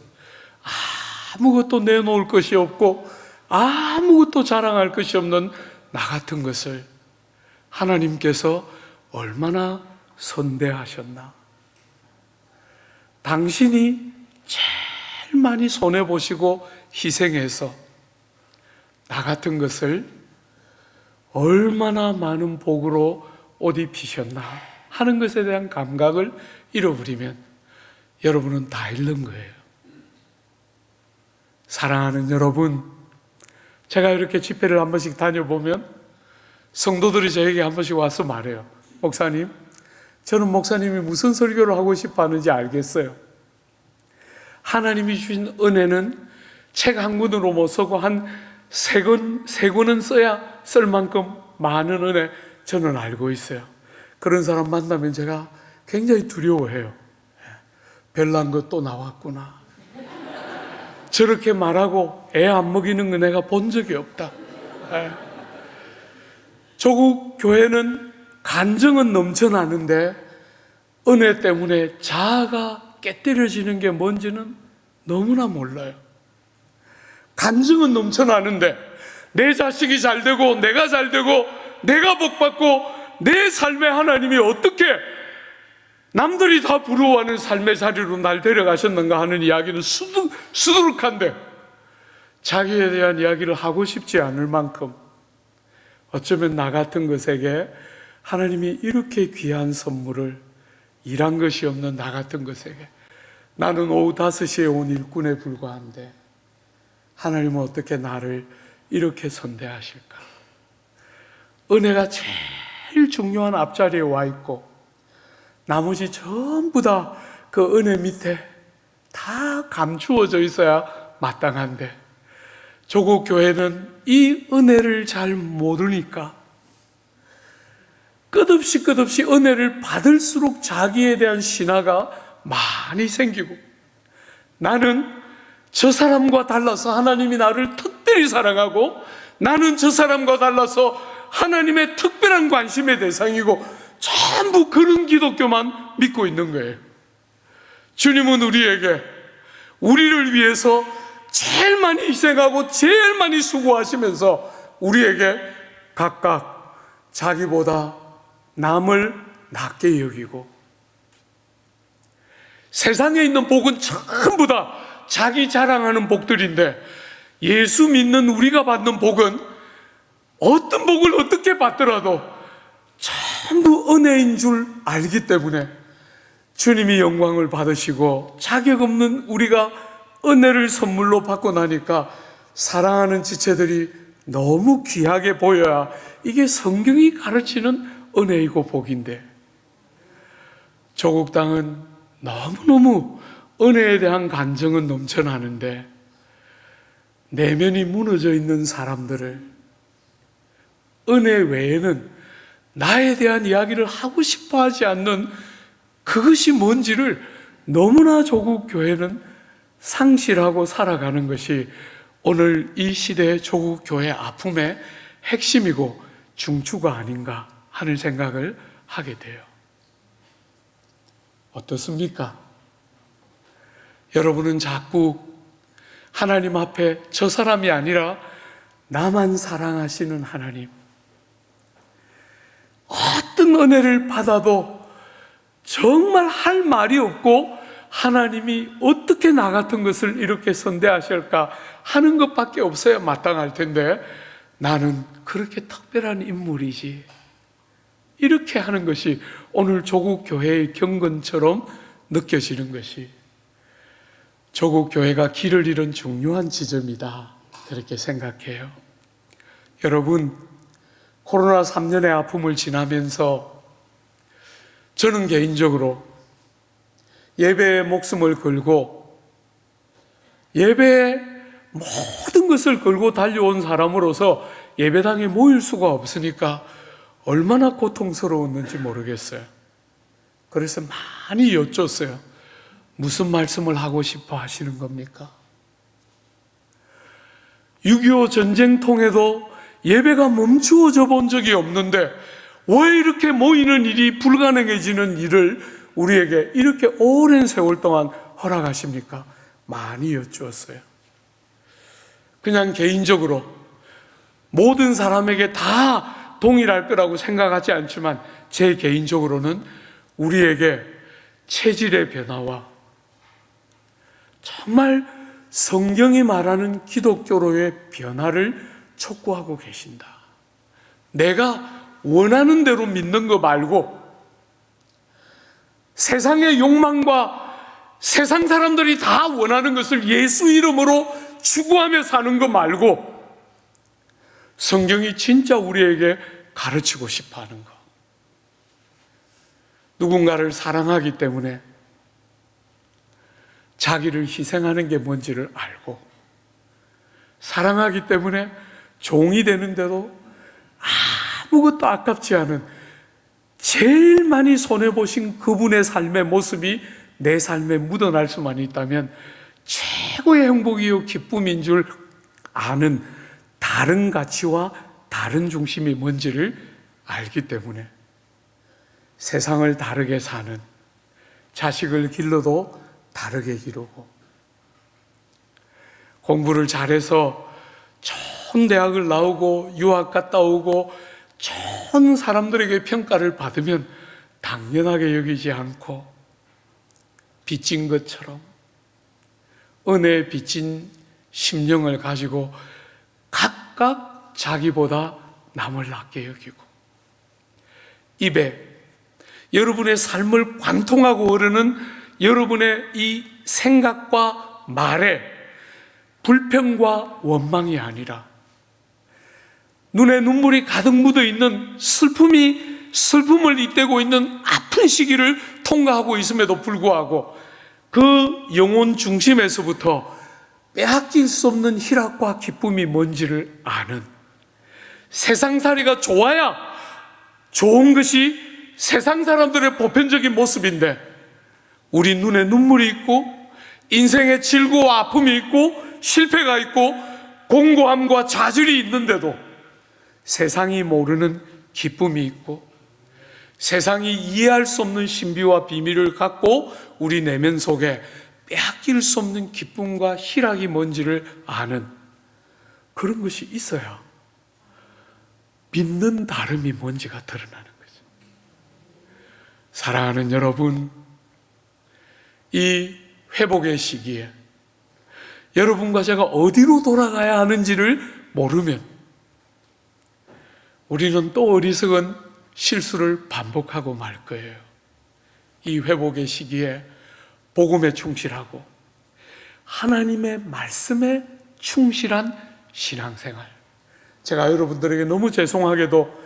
아무것도 내놓을 것이 없고 아무것도 자랑할 것이 없는 나 같은 것을 하나님께서 얼마나 선대하셨나. 당신이 제일 많이 손해보시고 희생해서 나 같은 것을 얼마나 많은 복으로 옷 입히셨나 하는 것에 대한 감각을 잃어버리면 여러분은 다 잃는 거예요. 사랑하는 여러분, 제가 이렇게 집회를 한 번씩 다녀보면 성도들이 저에게 한 번씩 와서 말해요. 목사님, 저는 목사님이 무슨 설교를 하고 싶어 하는지 알겠어요. 하나님이 주신 은혜는 책 한 권으로 못 쓰고 한 세 권은 써야 쓸 만큼 많은 은혜 저는 알고 있어요. 그런 사람 만나면 제가 굉장히 두려워해요. 별난 것 또 나왔구나. 저렇게 말하고 애 안 먹이는 거 내가 본 적이 없다. 조국 교회는 간정은 넘쳐나는데 은혜 때문에 자아가 깨뜨려지는 게 뭔지는 너무나 몰라요. 간증은 넘쳐나는데 내 자식이 잘 되고 내가 잘 되고 내가 복받고 내 삶의 하나님이 어떻게 남들이 다 부러워하는 삶의 자리로 날 데려가셨는가 하는 이야기는 수두룩한데 자기에 대한 이야기를 하고 싶지 않을 만큼 어쩌면 나 같은 것에게 하나님이 이렇게 귀한 선물을 일한 것이 없는 나 같은 것에게, 나는 오후 5시에 온 일꾼에 불과한데 하나님은 어떻게 나를 이렇게 선대하실까? 은혜가 제일 중요한 앞자리에 와 있고 나머지 전부 다 그 은혜 밑에 다 감추어져 있어야 마땅한데, 조국 교회는 이 은혜를 잘 모르니까 끝없이 은혜를 받을수록 자기에 대한 신화가 많이 생기고, 나는 저 사람과 달라서 하나님이 나를 특별히 사랑하고, 나는 저 사람과 달라서 하나님의 특별한 관심의 대상이고, 전부 그런 기독교만 믿고 있는 거예요. 주님은 우리를 위해서 제일 많이 희생하고 제일 많이 수고하시면서 우리에게 각각 자기보다 남을 낮게 여기고, 세상에 있는 복은 전부 다 자기 자랑하는 복들인데, 예수 믿는 우리가 받는 복은 어떤 복을 어떻게 받더라도 전부 은혜인 줄 알기 때문에 주님이 영광을 받으시고, 자격 없는 우리가 은혜를 선물로 받고 나니까 사랑하는 지체들이 너무 귀하게 보여야 이게 성경이 가르치는 은혜이고 복인데, 조국 땅은 너무너무 은혜에 대한 간정은 넘쳐나는데 내면이 무너져 있는 사람들을 은혜 외에는 나에 대한 이야기를 하고 싶어 하지 않는 그것이 뭔지를 너무나 조국 교회는 상실하고 살아가는 것이 오늘 이 시대의 조국 교회 아픔의 핵심이고 중추가 아닌가 하는 생각을 하게 돼요. 어떻습니까? 여러분은 자꾸 하나님 앞에 저 사람이 아니라 나만 사랑하시는 하나님, 어떤 은혜를 받아도 정말 할 말이 없고 하나님이 어떻게 나 같은 것을 이렇게 선대하실까 하는 것밖에 없어야 마땅할 텐데, 나는 그렇게 특별한 인물이지, 이렇게 하는 것이 오늘 조국 교회의 경건처럼 느껴지는 것이 조국 교회가 길을 잃은 중요한 지점이다, 그렇게 생각해요. 여러분, 코로나 3년의 아픔을 지나면서 저는 개인적으로 예배에 목숨을 걸고 예배에 모든 것을 걸고 달려온 사람으로서 예배당에 모일 수가 없으니까 얼마나 고통스러웠는지 모르겠어요. 그래서 많이 여쭸어요. 무슨 말씀을 하고 싶어 하시는 겁니까? 6.25 전쟁통에도 예배가 멈추어져 본 적이 없는데 왜 이렇게 모이는 일이 불가능해지는 일을 우리에게 이렇게 오랜 세월 동안 허락하십니까? 많이 여쭈었어요. 그냥 개인적으로 모든 사람에게 다 동일할 거라고 생각하지 않지만 제 개인적으로는 우리에게 체질의 변화와 정말 성경이 말하는 기독교로의 변화를 촉구하고 계신다. 내가 원하는 대로 믿는 거 말고 세상의 욕망과 세상 사람들이 다 원하는 것을 예수 이름으로 추구하며 사는 거 말고 성경이 진짜 우리에게 가르치고 싶어 하는 거. 누군가를 사랑하기 때문에 자기를 희생하는 게 뭔지를 알고, 사랑하기 때문에 종이 되는데도 아무것도 아깝지 않은, 제일 많이 손해보신 그분의 삶의 모습이 내 삶에 묻어날 수만 있다면 최고의 행복이요 기쁨인 줄 아는 다른 가치와 다른 중심이 뭔지를 알기 때문에 세상을 다르게 사는, 자식을 길러도 다르게 기르고, 공부를 잘해서 좋은 대학을 나오고 유학 갔다 오고 좋은 사람들에게 평가를 받으면 당연하게 여기지 않고 빚진 것처럼 은혜에 빚진 심령을 가지고 각각 자기보다 남을 낮게 여기고, 입에, 여러분의 삶을 관통하고 흐르는 여러분의 이 생각과 말에 불평과 원망이 아니라 눈에 눈물이 가득 묻어 있는 슬픔을 잇대고 있는 아픈 시기를 통과하고 있음에도 불구하고 그 영혼 중심에서부터 빼앗길 수 없는 희락과 기쁨이 뭔지를 아는, 세상살이가 좋아야 좋은 것이 세상 사람들의 보편적인 모습인데 우리 눈에 눈물이 있고 인생에 질고와 아픔이 있고 실패가 있고 공고함과 좌절이 있는데도 세상이 모르는 기쁨이 있고 세상이 이해할 수 없는 신비와 비밀을 갖고 우리 내면 속에 빼앗길 수 없는 기쁨과 희락이 뭔지를 아는 그런 것이 있어야 믿는 다름이 뭔지가 드러나는 거죠. 사랑하는 여러분, 이 회복의 시기에 여러분과 제가 어디로 돌아가야 하는지를 모르면 우리는 또 어리석은 실수를 반복하고 말 거예요. 이 회복의 시기에 복음에 충실하고 하나님의 말씀에 충실한 신앙생활. 제가 여러분들에게 너무 죄송하게도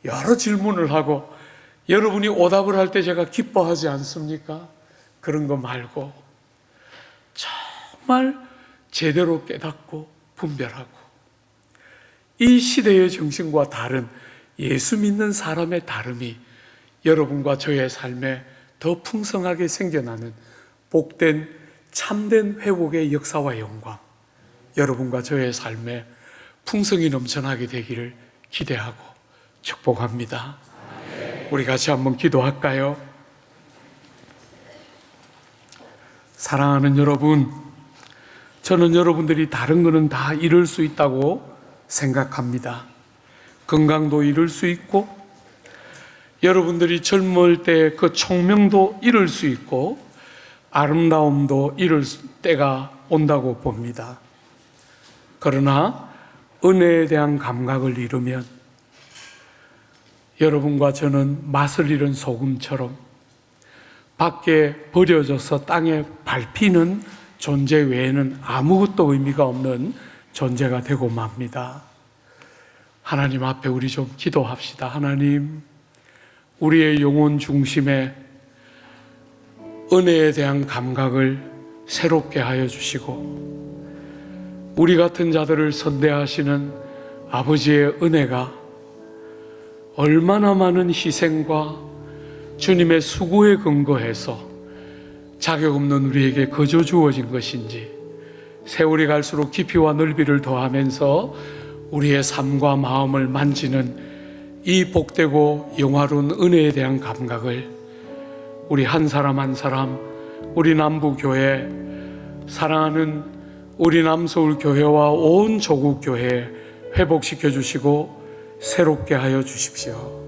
여러 질문을 하고 여러분이 오답을 할 때 제가 기뻐하지 않습니까? 그런 거 말고 정말 제대로 깨닫고 분별하고 이 시대의 정신과 다른 예수 믿는 사람의 다름이 여러분과 저의 삶에 더 풍성하게 생겨나는 복된 참된 회복의 역사와 영광, 여러분과 저의 삶에 풍성이 넘쳐나게 되기를 기대하고 축복합니다. 우리 같이 한번 기도할까요? 사랑하는 여러분, 저는 여러분들이 다른 거는 다 이룰 수 있다고 생각합니다. 건강도 이룰 수 있고 여러분들이 젊을 때 그 총명도 이룰 수 있고 아름다움도 이룰 때가 온다고 봅니다. 그러나 은혜에 대한 감각을 잃으면 여러분과 저는 맛을 잃은 소금처럼 밖에 버려져서 땅에 밟히는 존재 외에는 아무것도 의미가 없는 존재가 되고 맙니다. 하나님 앞에 우리 좀 기도합시다. 하나님, 우리의 영혼 중심에 은혜에 대한 감각을 새롭게 하여 주시고 우리 같은 자들을 선대하시는 아버지의 은혜가 얼마나 많은 희생과 주님의 수고에 근거해서 자격 없는 우리에게 거저 주어진 것인지 세월이 갈수록 깊이와 넓이를 더하면서 우리의 삶과 마음을 만지는 이 복되고 영화로운 은혜에 대한 감각을 우리 한 사람 한 사람, 우리 남부교회, 사랑하는 우리 남서울교회와 온 조국교회 회복시켜 주시고 새롭게 하여 주십시오.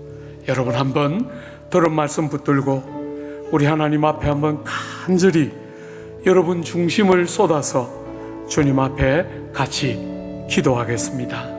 여러분 한번 들은 말씀 붙들고 우리 하나님 앞에 한번 간절히 여러분 중심을 쏟아서 주님 앞에 같이 기도하겠습니다.